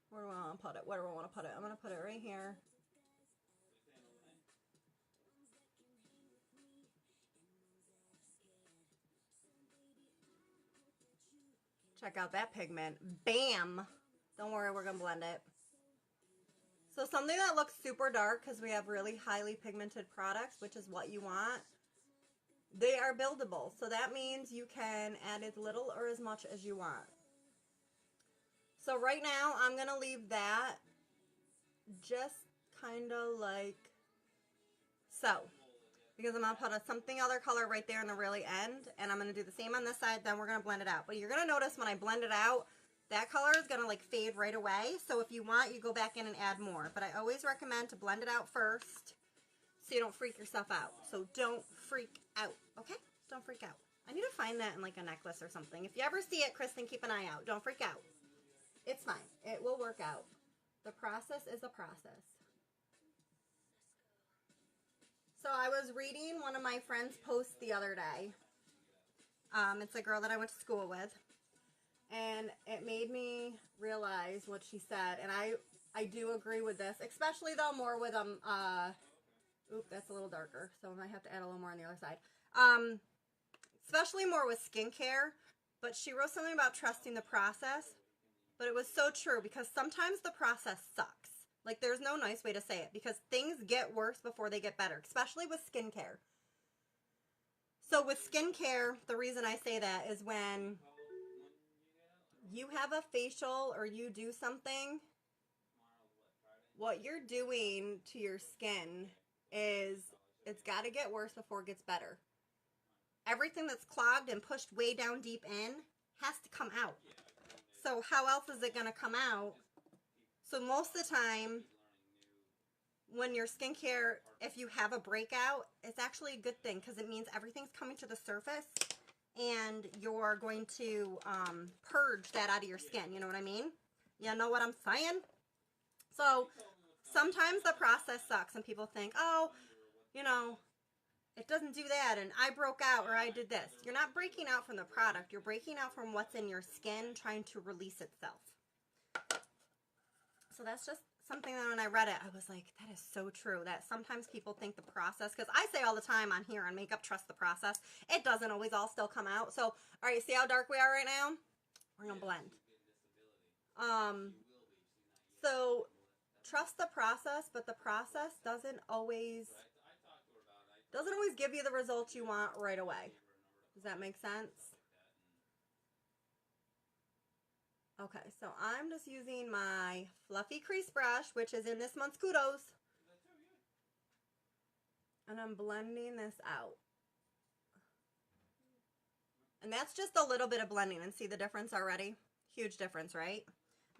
Where do I want to put it? Where do I want to put it? I'm going to put it right here. Check out that pigment. Bam! Don't worry, we're going to blend it. So something that looks super dark, because we have really highly pigmented products, which is what you want, they are buildable. So that means you can add as little or as much as you want. So right now, I'm going to leave that just kind of like so. Because I'm going to put something other color right there in the really end. And I'm going to do the same on this side. Then we're going to blend it out. But you're going to notice when I blend it out, that color is going to like fade right away. So if you want, you go back in and add more. But I always recommend to blend it out first so you don't freak yourself out. So don't freak out, okay? Don't freak out. I need to find that in like a necklace or something. If you ever see it, Kristen, keep an eye out. Don't freak out. It's fine. It will work out. The process is a process. So I was reading one of my friend's posts the other day. It's a girl that I went to school with. And it made me realize what she said. And I do agree with this. Especially though more with oop, that's a little darker. So I might have to add a little more on the other side. Especially more with skincare. But she wrote something about trusting the process. But it was so true because sometimes the process sucks. Like, there's no nice way to say it because things get worse before they get better, especially with skincare. So with skincare, the reason I say that is when you have a facial or you do something, what you're doing to your skin is it's got to get worse before it gets better. Everything that's clogged and pushed way down deep in has to come out. So how else is it going to come out? So most of the time, when your skincare, if you have a breakout, it's actually a good thing because it means everything's coming to the surface and you're going to purge that out of your skin. You know what I mean? You know what I'm saying? So sometimes the process sucks and people think, oh, you know, it doesn't do that and I broke out or I did this. You're not breaking out from the product. You're breaking out from what's in your skin trying to release itself. So that's just something that when I read it, I was like, that is so true. That sometimes people think the process, because I say all the time on here on makeup, trust the process. It doesn't always all still come out. So, all right, see how dark we are right now? We're going to blend. So trust the process, but the process doesn't always give you the results you want right away. Does that make sense? Okay, so I'm just using my fluffy crease brush, which is in this month's Kudos. And I'm blending this out. And that's just a little bit of blending. And see the difference already? Huge difference, right?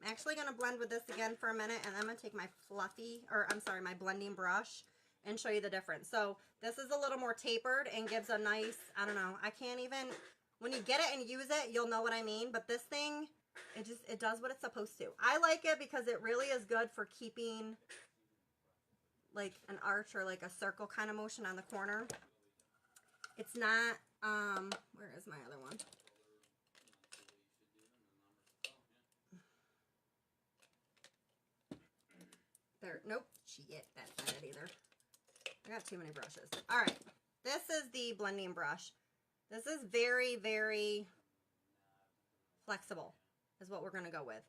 I'm actually going to blend with this again for a minute. And I'm going to take my my blending brush and show you the difference. So this is a little more tapered and gives a nice, I don't know, I can't even, when you get it and use it, you'll know what I mean. But this thing, it does what it's supposed to. I like it because it really is good for keeping like an arch or like a circle kind of motion on the corner. It's not, where is my other one? There, nope, shit, that's not it either. I got too many brushes. All right, this is the blending brush. This is very, very flexible is what we're going to go with.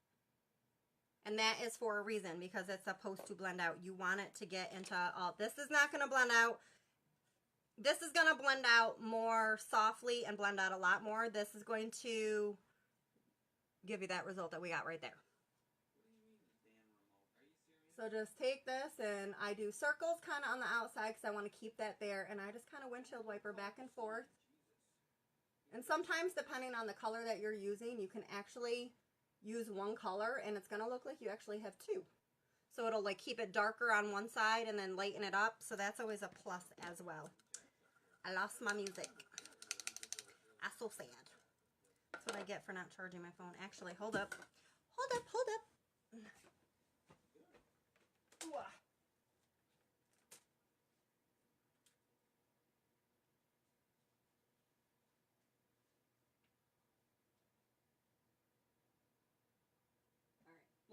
And that is for a reason because it's supposed to blend out. You want it to get into all. This is not going to blend out. This is going to blend out more softly and blend out a lot more. This is going to give you that result that we got right there. So just take this and I do circles kind of on the outside because I want to keep that there. And I just kind of windshield wiper back and forth. And sometimes depending on the color that you're using, you can actually use one color and it's going to look like you actually have two. So it'll like keep it darker on one side and then lighten it up. So that's always a plus as well. I lost my music. I'm so sad. That's what I get for not charging my phone. Actually, hold up. Hold up, hold up. Ooh.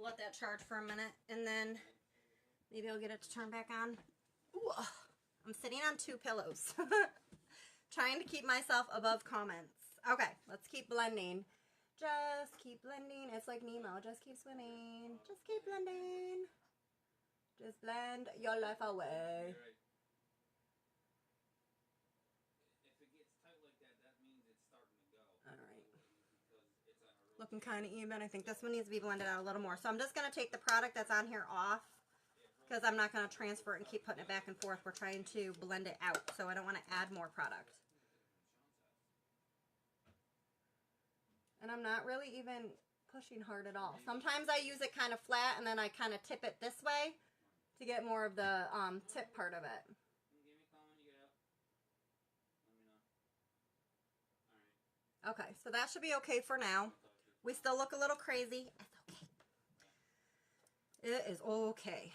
Let that charge for a minute and then maybe I'll get it to turn back on. Ooh, I'm sitting on 2 pillows. Trying to keep myself above comments. Okay, let's keep blending. Just keep blending. It's like Nemo. Just keep swimming. Just keep blending. Just blend your life away. Looking kind of even. I think this one needs to be blended out a little more. So I'm just going to take the product that's on here off because I'm not going to transfer it and keep putting it back and forth. We're trying to blend it out, so I don't want to add more product. And I'm not really even pushing hard at all. Sometimes I use it kind of flat and then I kind of tip it this way to get more of the tip part of it. Okay, so that should be okay for now. We still look a little crazy. It's okay. It is okay.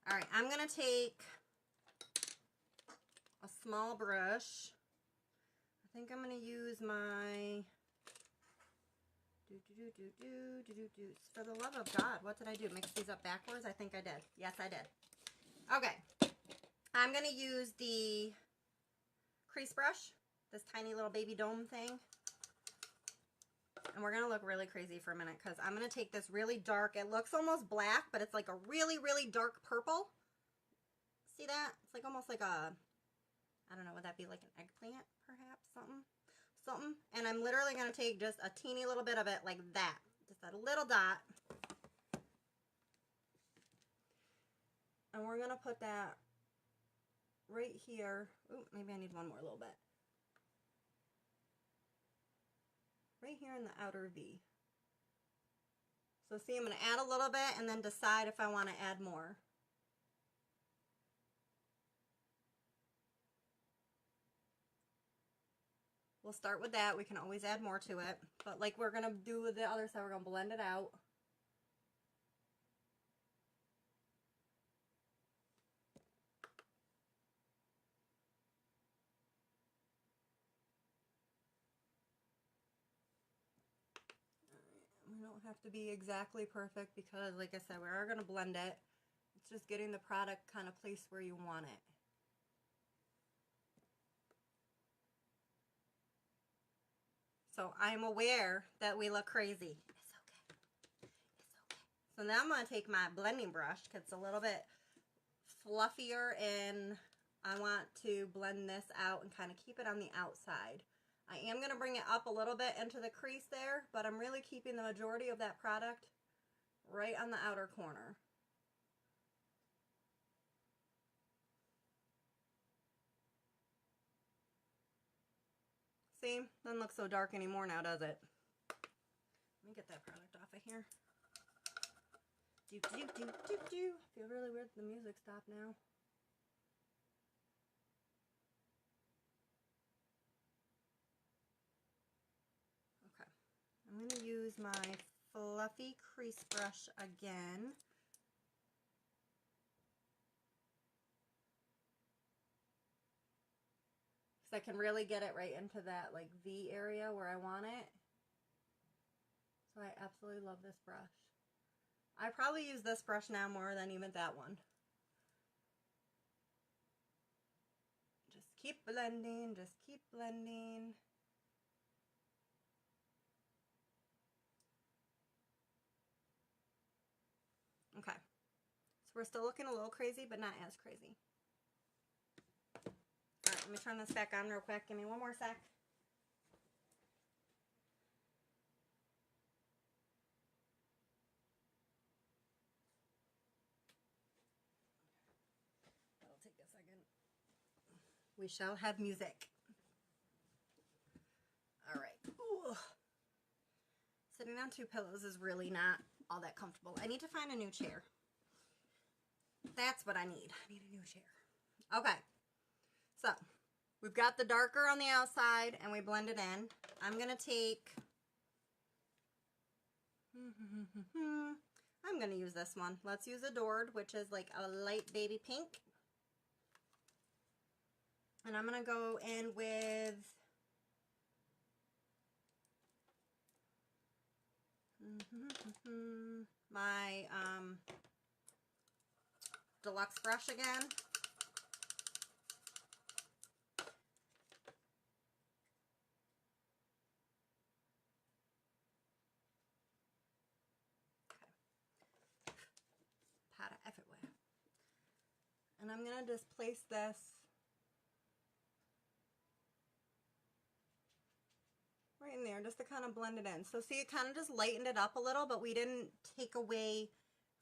All right, I'm going to take a small brush. I think I'm going to use my... For the love of God, what did I do? Mix these up backwards? I think I did. Yes, I did. Okay. I'm going to use the crease brush, this tiny little baby dome thing. And we're going to look really crazy for a minute because I'm going to take this really dark, it looks almost black, but it's like a really, really dark purple. See that? It's like almost like a, I don't know, would that be like an eggplant perhaps? Something. And I'm literally going to take just a teeny little bit of it like that. Just a little dot. And we're going to put that right here. Ooh, maybe I need one more little bit. Right here in the outer V. So see, I'm going to add a little bit and then decide if I want to add more. We'll start with that. We can always add more to it. But like we're going to do with the other side, we're going to blend it out. We don't have to be exactly perfect because, like I said, we are going to blend it. It's just getting the product kind of placed where you want it. So I'm aware that we look crazy. It's okay. It's okay. So now I'm going to take my blending brush because it's a little bit fluffier and I want to blend this out and kind of keep it on the outside. I am going to bring it up a little bit into the crease there, but I'm really keeping the majority of that product right on the outer corner. See? Doesn't look so dark anymore now, does it? Let me get that product off of here. Feel really weird the music stopped now. Okay. I'm going to use my fluffy crease brush again. Because I can really get it right into that like V area where I want it. So I absolutely love this brush. I probably use this brush now more than even that one. Just keep blending, just keep blending. Okay. So we're still looking a little crazy, but not as crazy. All right, let me turn this back on real quick. Give me one more sec. That'll take a second. We shall have music. All right. Ooh. Sitting on two pillows is really not all that comfortable. I need to find a new chair. That's what I need. I need a new chair. Okay. So, we've got the darker on the outside and we blend it in. I'm going to take... I'm going to use this one. Let's use Adored, which is like a light baby pink. And I'm going to go in with... my deluxe brush again. Pat it everywhere. And I'm going to just place this right in there just to kind of blend it in. So see, it kind of just lightened it up a little, but we didn't take away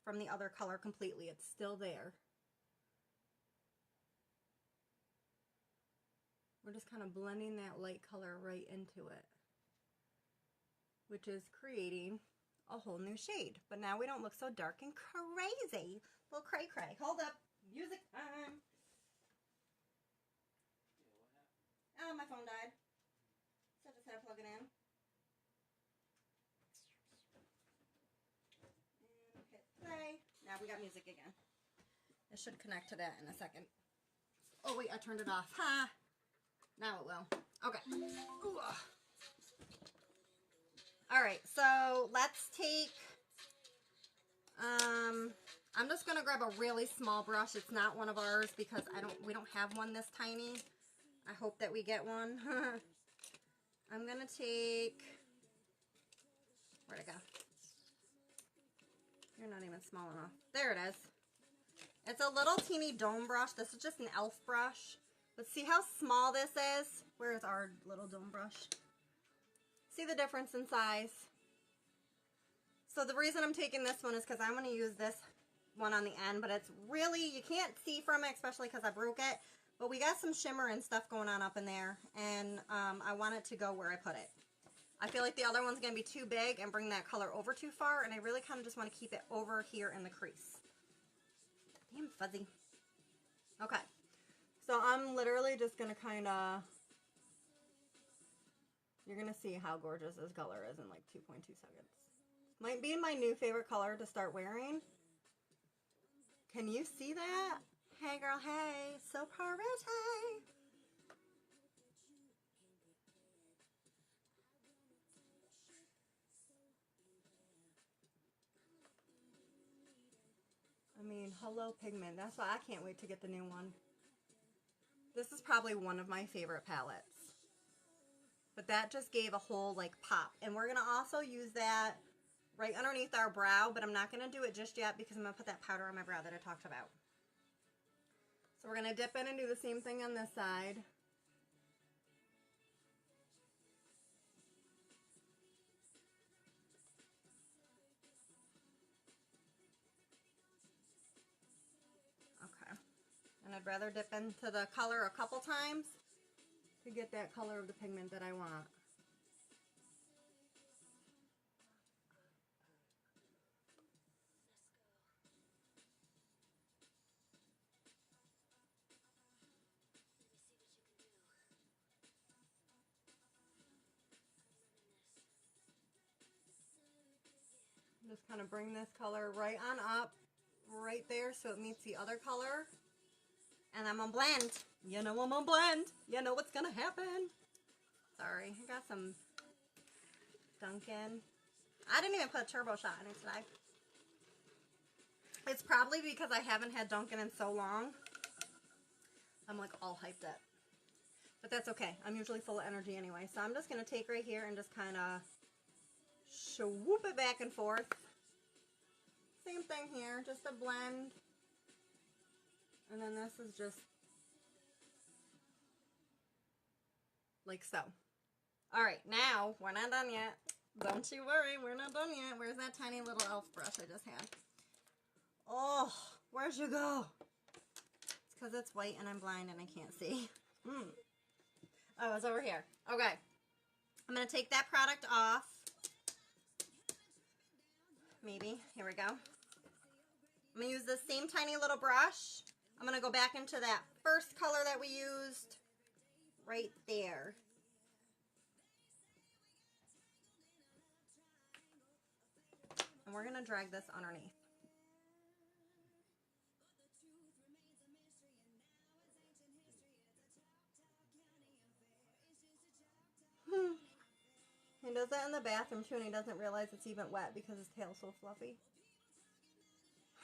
from the other color completely. It's still there. We're just kind of blending that light color right into it, which is creating a whole new shade. But now we don't look so dark and crazy. Little cray cray. Hold up. Music time. Oh, my phone died. So I just had to plug it in. And hit play. we got music again. It should connect to that in a second. Oh wait, I turned it off. Ha! Now it will. Okay. Ooh. Alright, so let's take, I'm just going to grab a really small brush. It's not one of ours because we don't have one this tiny. I hope that we get one. I'm going to take, where'd it go? You're not even small enough. There it is. It's a little teeny dome brush. This is just an elf brush. But see how small this is? Where is our little dome brush? See the difference in size? So the reason I'm taking this one is because I'm going to use this one on the end, but it's really, you can't see from it, especially because I broke it. But we got some shimmer and stuff going on up in there, and I want it to go where I put it. I feel like the other one's going to be too big and bring that color over too far, and I really kind of just want to keep it over here in the crease. Damn fuzzy. Okay. So I'm literally just going to kind of, you're going to see how gorgeous this color is in like 2.2 seconds. Might be my new favorite color to start wearing. Can you see that? Hey girl, hey. So pretty. I mean, hello pigment. That's why I can't wait to get the new one. This is probably one of my favorite palettes. But that just gave a whole like pop. And we're going to also use that right underneath our brow, but I'm not going to do it just yet because I'm going to put that powder on my brow that I talked about. So we're going to dip in and do the same thing on this side. Okay. And I'd rather dip into the color a couple times to get that color of the pigment that I want. Just kind of bring this color right on up, right there, so it meets the other color. And I'm gonna blend. You know I'm gonna blend. You know what's gonna happen. Sorry, I got some Dunkin'. I didn't even put a turbo shot in it today. It's probably because I haven't had Dunkin' in so long. I'm like all hyped up. But that's okay. I'm usually full of energy anyway. So I'm just gonna take right here and just kind of swoop it back and forth. Same thing here, just a blend. And then this is just like so. Alright, now we're not done yet. Don't you worry, we're not done yet. Where's that tiny little elf brush I just had? Oh, where'd you go? It's because it's white and I'm blind and I can't see. Oh, it's over here. Okay. I'm going to take that product off. Maybe. Here we go. I'm going to use this same tiny little brush. I'm going to go back into that first color that we used right there. And we're going to drag this underneath. He does that in the bathroom too, and he doesn't realize it's even wet because his tail's so fluffy.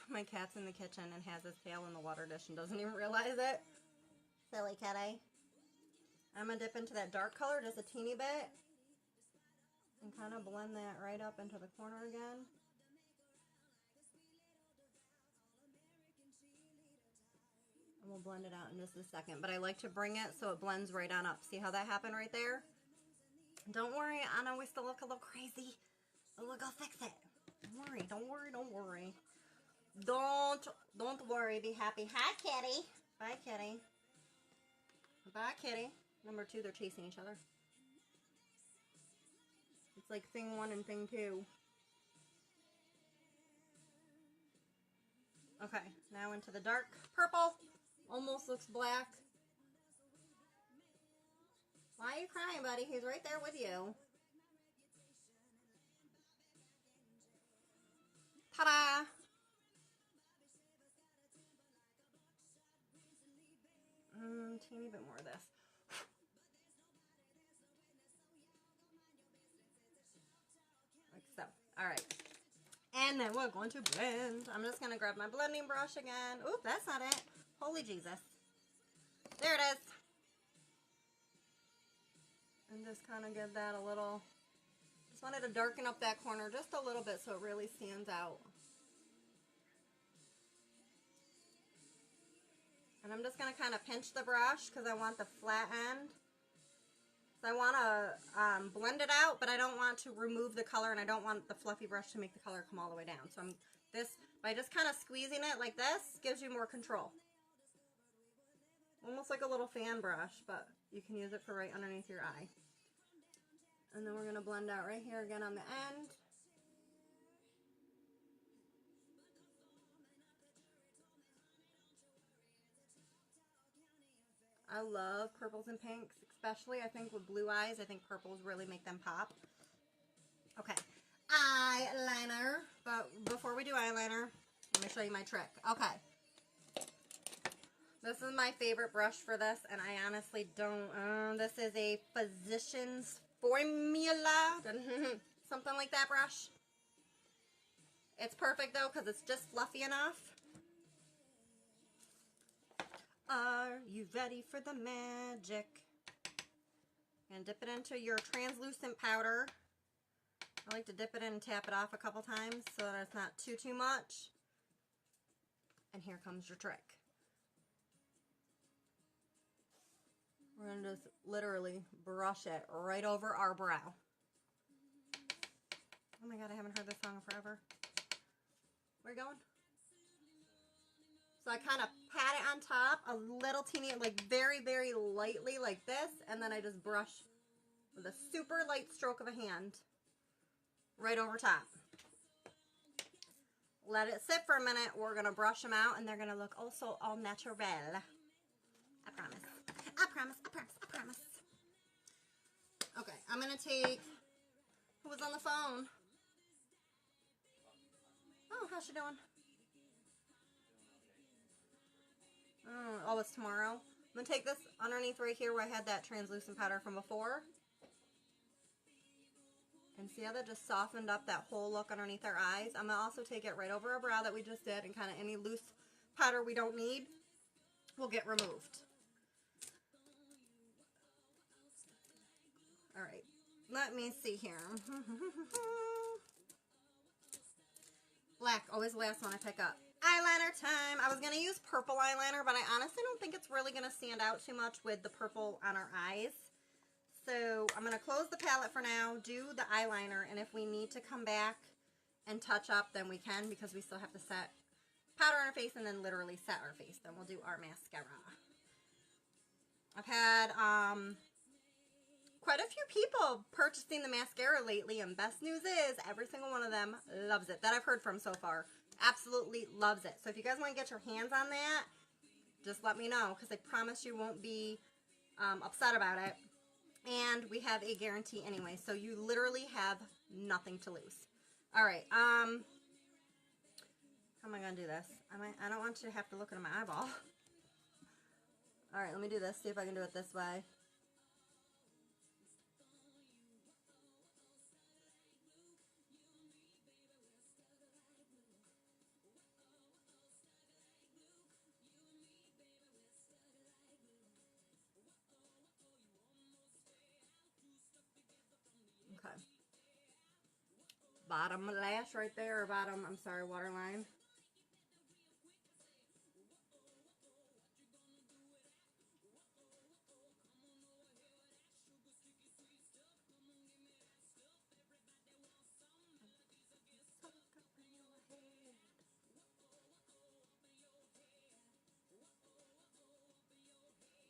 My cat's in the kitchen and has his tail in the water dish and doesn't even realize it. Silly kitty. I'm going to dip into that dark color just a teeny bit and kind of blend that right up into the corner again. And we'll blend it out in just a second, but I like to bring it so it blends right on up. See how that happened right there? Don't worry, I know we still look a little crazy, but we'll go fix it. Don't worry, don't worry, don't worry. Don't worry, be happy. Hi, kitty. Bye, kitty. Bye, kitty. Number 2, they're chasing each other. It's like thing 1 and thing 2. Okay, now into the dark purple. Almost looks black. Why are you crying, buddy? He's right there with you. Ta-da! tiny bit more of this. Like so. Alright. And then we're going to blend. I'm just going to grab my blending brush again. Oop, that's not it. Holy Jesus. There it is. And just kind of give that a little... Just wanted to darken up that corner just a little bit so it really stands out. And I'm just going to kind of pinch the brush because I want the flat end. So I want to blend it out, but I don't want to remove the color, and I don't want the fluffy brush to make the color come all the way down. So by just kind of squeezing it like this, gives you more control. Almost like a little fan brush, but you can use it for right underneath your eye. And then we're going to blend out right here again on the end. I love purples and pinks, especially I think with blue eyes. I think purples really make them pop. Okay, eyeliner. But before we do eyeliner, let me show you my trick. Okay. This is my favorite brush for this, and I honestly don't, this is a Physicians Formula, something like that brush. It's perfect though, because it's just fluffy enough. Are you ready for the magic? And dip it into your translucent powder. I like to dip it in and tap it off a couple times so that it's not too much. And here comes your trick. We're going to just literally brush it right over our brow. Oh my god, I haven't heard this song in forever. Where are you going? So I kind of pat it on top a little teeny, like very, very lightly like this. And then I just brush with a super light stroke of a hand right over top. Let it sit for a minute. We're going to brush them out and they're going to look also all natural. I promise. I promise. I promise. I promise. Okay, I'm going to take... Who was on the phone? Oh, how's she doing? Oh, it's tomorrow. I'm going to take this underneath right here where I had that translucent powder from before. And see how that just softened up that whole look underneath our eyes? I'm going to also take it right over our brow that we just did, and kind of any loose powder we don't need will get removed. Alright, let me see here. Black, always the last one I pick up. Eyeliner time. I was going to use purple eyeliner, but I honestly don't think it's really going to stand out too much with the purple on our eyes. So I'm going to close the palette for now, do the eyeliner, and if we need to come back and touch up, then we can, because we still have to set powder on our face and then literally set our face. Then we'll do our mascara. I've had quite a few people purchasing the mascara lately, and best news is every single one of them loves it that I've heard from so far. Absolutely loves it. So if you guys want to get your hands on that, just let me know, because I promise you won't be upset about it. And we have a guarantee anyway, so you literally have nothing to lose. Alright, how am I going to do this? I don't want you to have to look into my eyeball. Alright, let me do this, see if I can do it this way. Okay. Bottom lash right there, or bottom, I'm sorry, waterline.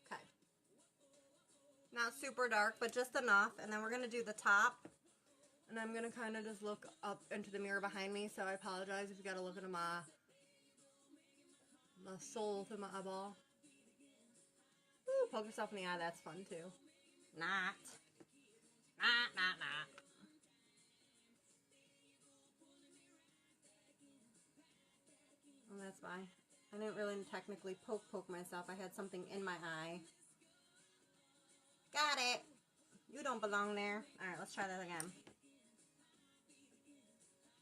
Okay. Not super dark, but just enough. And then we're going to do the top. And I'm going to kind of just look up into the mirror behind me. So I apologize if you got to look into my soul through my eyeball. Ooh, poke yourself in the eye. That's fun too. Not. Oh, that's why. I didn't really technically poke myself. I had something in my eye. We don't belong there. All right, let's try that again.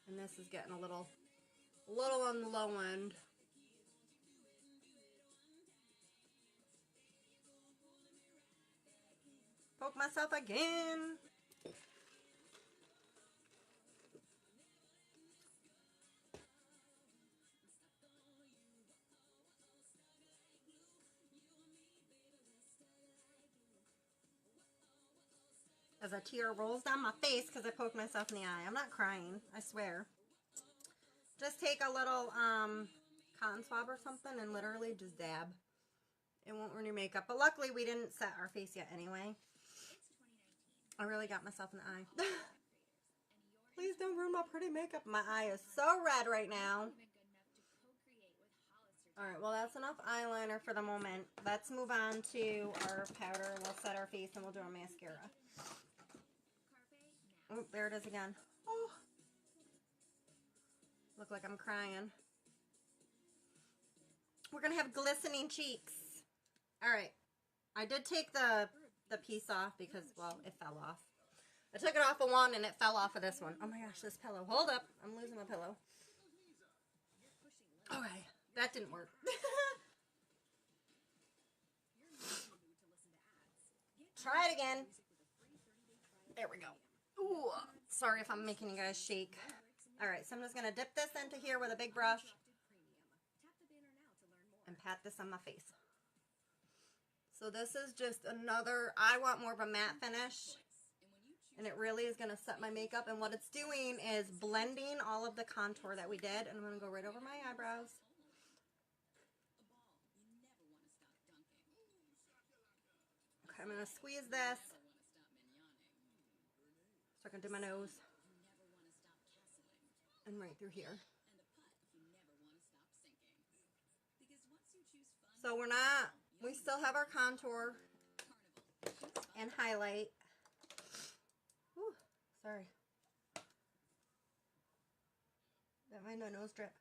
And this is getting a little on the low end. Poke myself again. As a tear rolls down my face because I poked myself in the eye. I'm not crying, I swear. Just take a little cotton swab or something and literally just dab. It won't ruin your makeup. But luckily we didn't set our face yet anyway. I really got myself in the eye. Please don't ruin my pretty makeup. My eye is so red right now. Alright, well that's enough eyeliner for the moment. Let's move on to our powder. We'll set our face and we'll do our mascara. Oh, there it is again. Oh. Look like I'm crying. We're going to have glistening cheeks. Alright. I did take the piece off because, well, it fell off. I took it off of one and it fell off of this one. Oh my gosh, this pillow. Hold up. I'm losing my pillow. Alright. That didn't work. Try it again. There we go. Ooh, sorry if I'm making you guys shake. Alright, so I'm just going to dip this into here with a big brush and pat this on my face. So this is just another, I want more of a matte finish, and it really is going to set my makeup, and what it's doing is blending all of the contour that we did, and I'm going to go right over my eyebrows. Okay, I'm going to squeeze this. So I can do my nose. And right through here. So we still have our contour and highlight. Whew, sorry. That made my nose drip.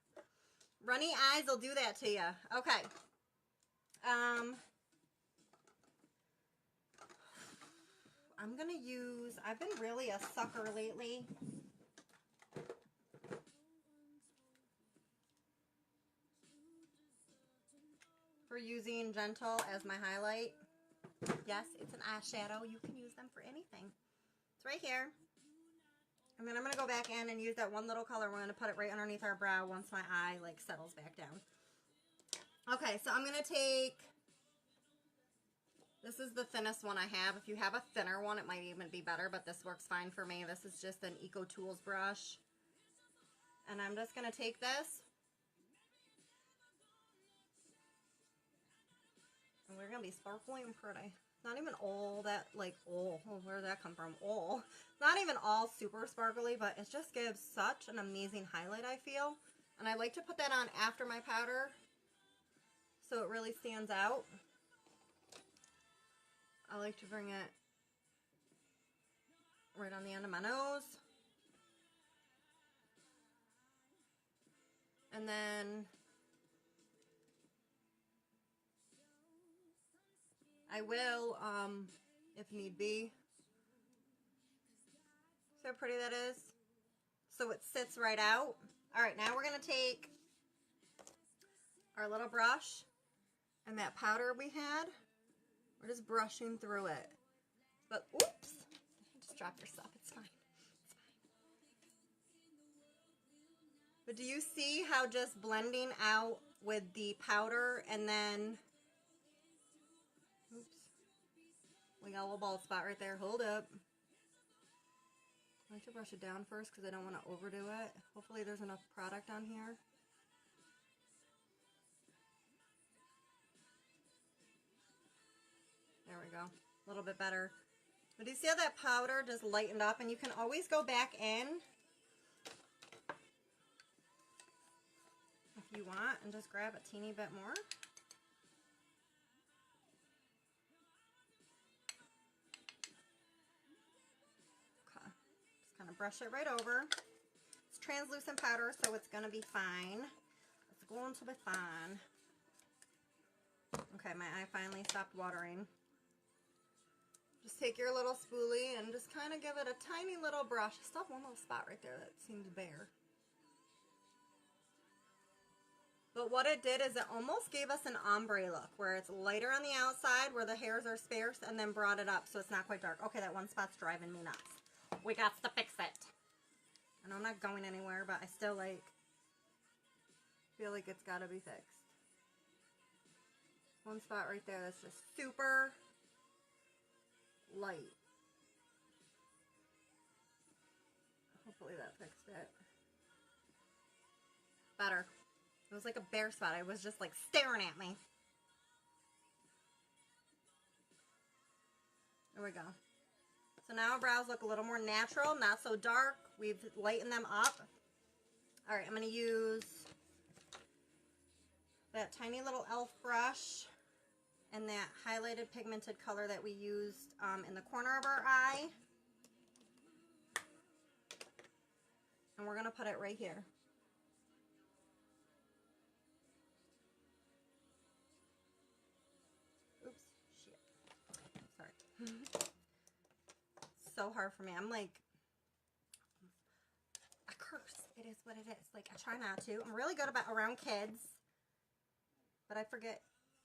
Runny eyes will do that to you. Okay. I'm going to use, I've been really a sucker lately. For using Gentle as my highlight. Yes, it's an eyeshadow. You can use them for anything. It's right here. And then I'm going to go back in and use that one little color. We're going to put it right underneath our brow once my eye like settles back down. Okay, so I'm going to take... This is the thinnest one I have. If you have a thinner one, it might even be better, but this works fine for me. This is just an Eco Tools brush. And I'm just going to take this. And we're going to be sparkly and pretty. Not even all that, like, oh, where did that come from? Oh. Not even all super sparkly, but it just gives such an amazing highlight, I feel. And I like to put that on after my powder, so it really stands out. I like to bring it right on the end of my nose. And then I will, if need be. See how pretty that is? So it sits right out. Alright, now we're going to take our little brush and that powder we had. We're just brushing through it. But, oops. Just drop your stuff. It's fine. It's fine. But do you see how just blending out with the powder and then... Oops. We got a little bald spot right there. Hold up. I like to brush it down first because I don't want to overdo it. Hopefully there's enough product on here. There we go. A little bit better. But do you see how that powder just lightened up? And you can always go back in if you want and just grab a teeny bit more. Okay. Just kind of brush it right over. It's translucent powder, so it's going to be fine. It's going to be fine. Okay, my eye finally stopped watering. Just take your little spoolie and just kind of give it a tiny little brush. I still have one little spot right there that seems bare. But what it did is it almost gave us an ombre look, where it's lighter on the outside, where the hairs are sparse, and then brought it up so it's not quite dark. Okay, that one spot's driving me nuts. We got to fix it. I know I'm not going anywhere, but I still, like, feel like it's got to be fixed. One spot right there that's just super light. Hopefully that fixed it. Better. It was like a bare spot. It was just like staring at me. There we go. So now our brows look a little more natural, not so dark. We've lightened them up. All right, I'm going to use that tiny little e.l.f. brush and that highlighted pigmented color that we used in the corner of our eye. And we're going to put it right here. Oops, shit. Sorry. So hard for me. I'm like, a curse. It is what it is. Like, I try not to. I'm really good about around kids, but I forget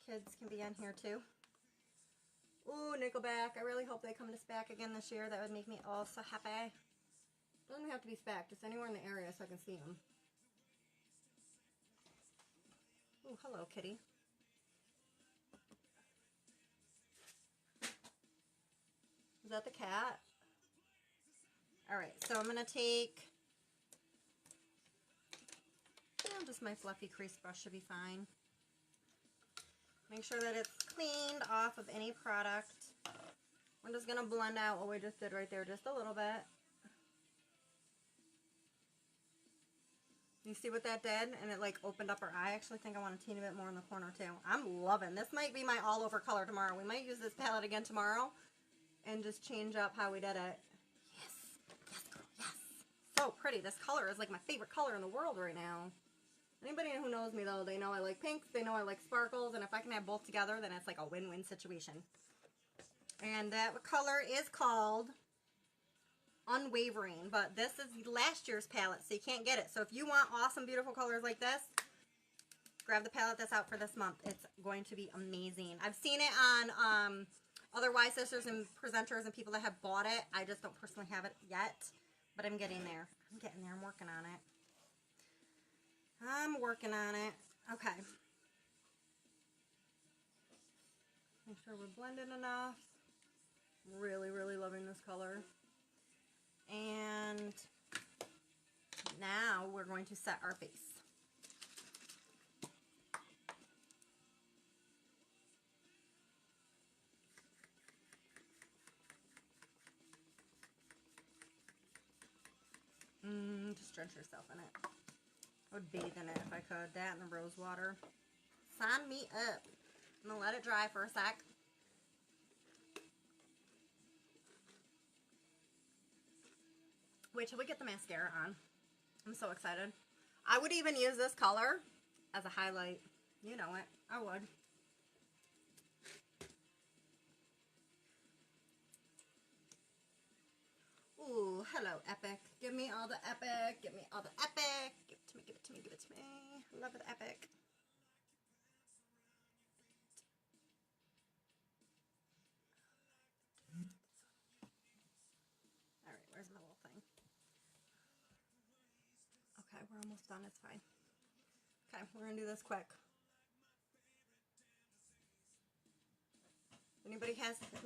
kids can be on here too. Ooh, Nickelback. I really hope they come to SPAC again this year. That would make me all so happy. Doesn't have to be SPAC, just anywhere in the area so I can see them. Ooh, hello, kitty. Is that the cat? Alright, so I'm going to take, just my fluffy crease brush should be fine. Make sure that it's cleaned off of any product. We're just going to blend out what we just did right there just a little bit. You see what that did? And it like opened up our eye. I actually think I want a teeny bit more in the corner too. I'm loving this. Might be my all over color tomorrow. We might use this palette again tomorrow and just change up how we did it. Yes. Yes, girl. Yes. So pretty. This color is like my favorite color in the world right now. Anybody who knows me though, they know I like pinks. They know I like sparkles. And if I can have both together, then it's like a win-win situation. And that color is called Unwavering, but this is last year's palette, so you can't get it. So if you want awesome, beautiful colors like this, grab the palette that's out for this month. It's going to be amazing. I've seen it on other Y Sisters and presenters and people that have bought it. I just don't personally have it yet, but I'm getting there. I'm getting there. I'm working on it. I'm working on it. Okay. Make sure we're blended enough. Really, really loving this color. And now we're going to set our face. Just drench yourself in it. I would bathe in it if I could. That and the rose water. Sign me up. I'm going to let it dry for a sec. Wait till we get the mascara on. I'm so excited. I would even use this color as a highlight. You know it. I would. Ooh, hello, Epic. Give me all the Epic. Give me all the Epic. Give it to me, give it to me, give it to me. Love the Epic. Alright, where's my little thing? Okay, we're almost done. It's fine. Okay, we're going to do this quick. Anybody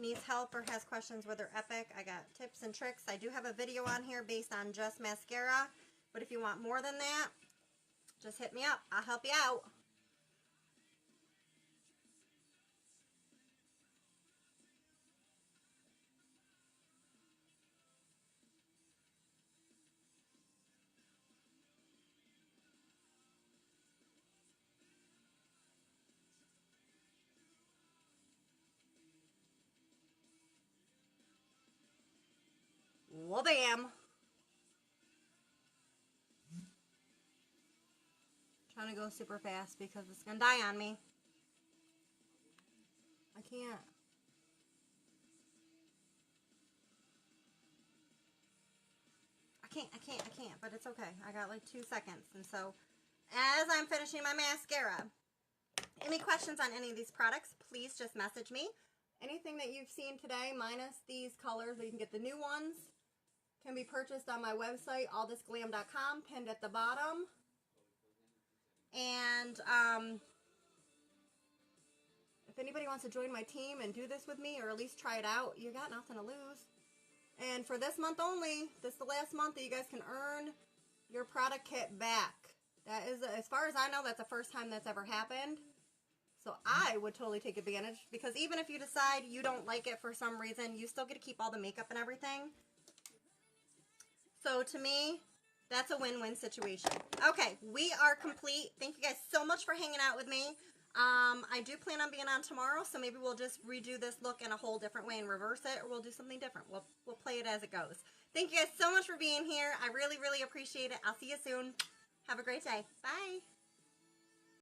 needs help or has questions with their Epic, I got tips and tricks. I do have a video on here based on just mascara, but if you want more than that, just hit me up. I'll help you out. Well, bam. Trying to go super fast because it's going to die on me. I can't. can't, but it's okay. I got like 2 seconds. And so, as I'm finishing my mascara, any questions on any of these products, please just message me. Anything that you've seen today, minus these colors, you can get the new ones, can be purchased on my website, allthisglam.com, pinned at the bottom. And if anybody wants to join my team and do this with me, or at least try it out, you got nothing to lose. And for this month only, this is the last month that you guys can earn your product kit back. That is, as far as I know, that's the first time that's ever happened. So I would totally take advantage, because even if you decide you don't like it for some reason, you still get to keep all the makeup and everything. So to me, that's a win-win situation. Okay, we are complete. Thank you guys so much for hanging out with me. I do plan on being on tomorrow, so maybe we'll just redo this look in a whole different way and reverse it, or we'll do something different. We'll play it as it goes. Thank you guys so much for being here. I really, really appreciate it. I'll see you soon. Have a great day. Bye.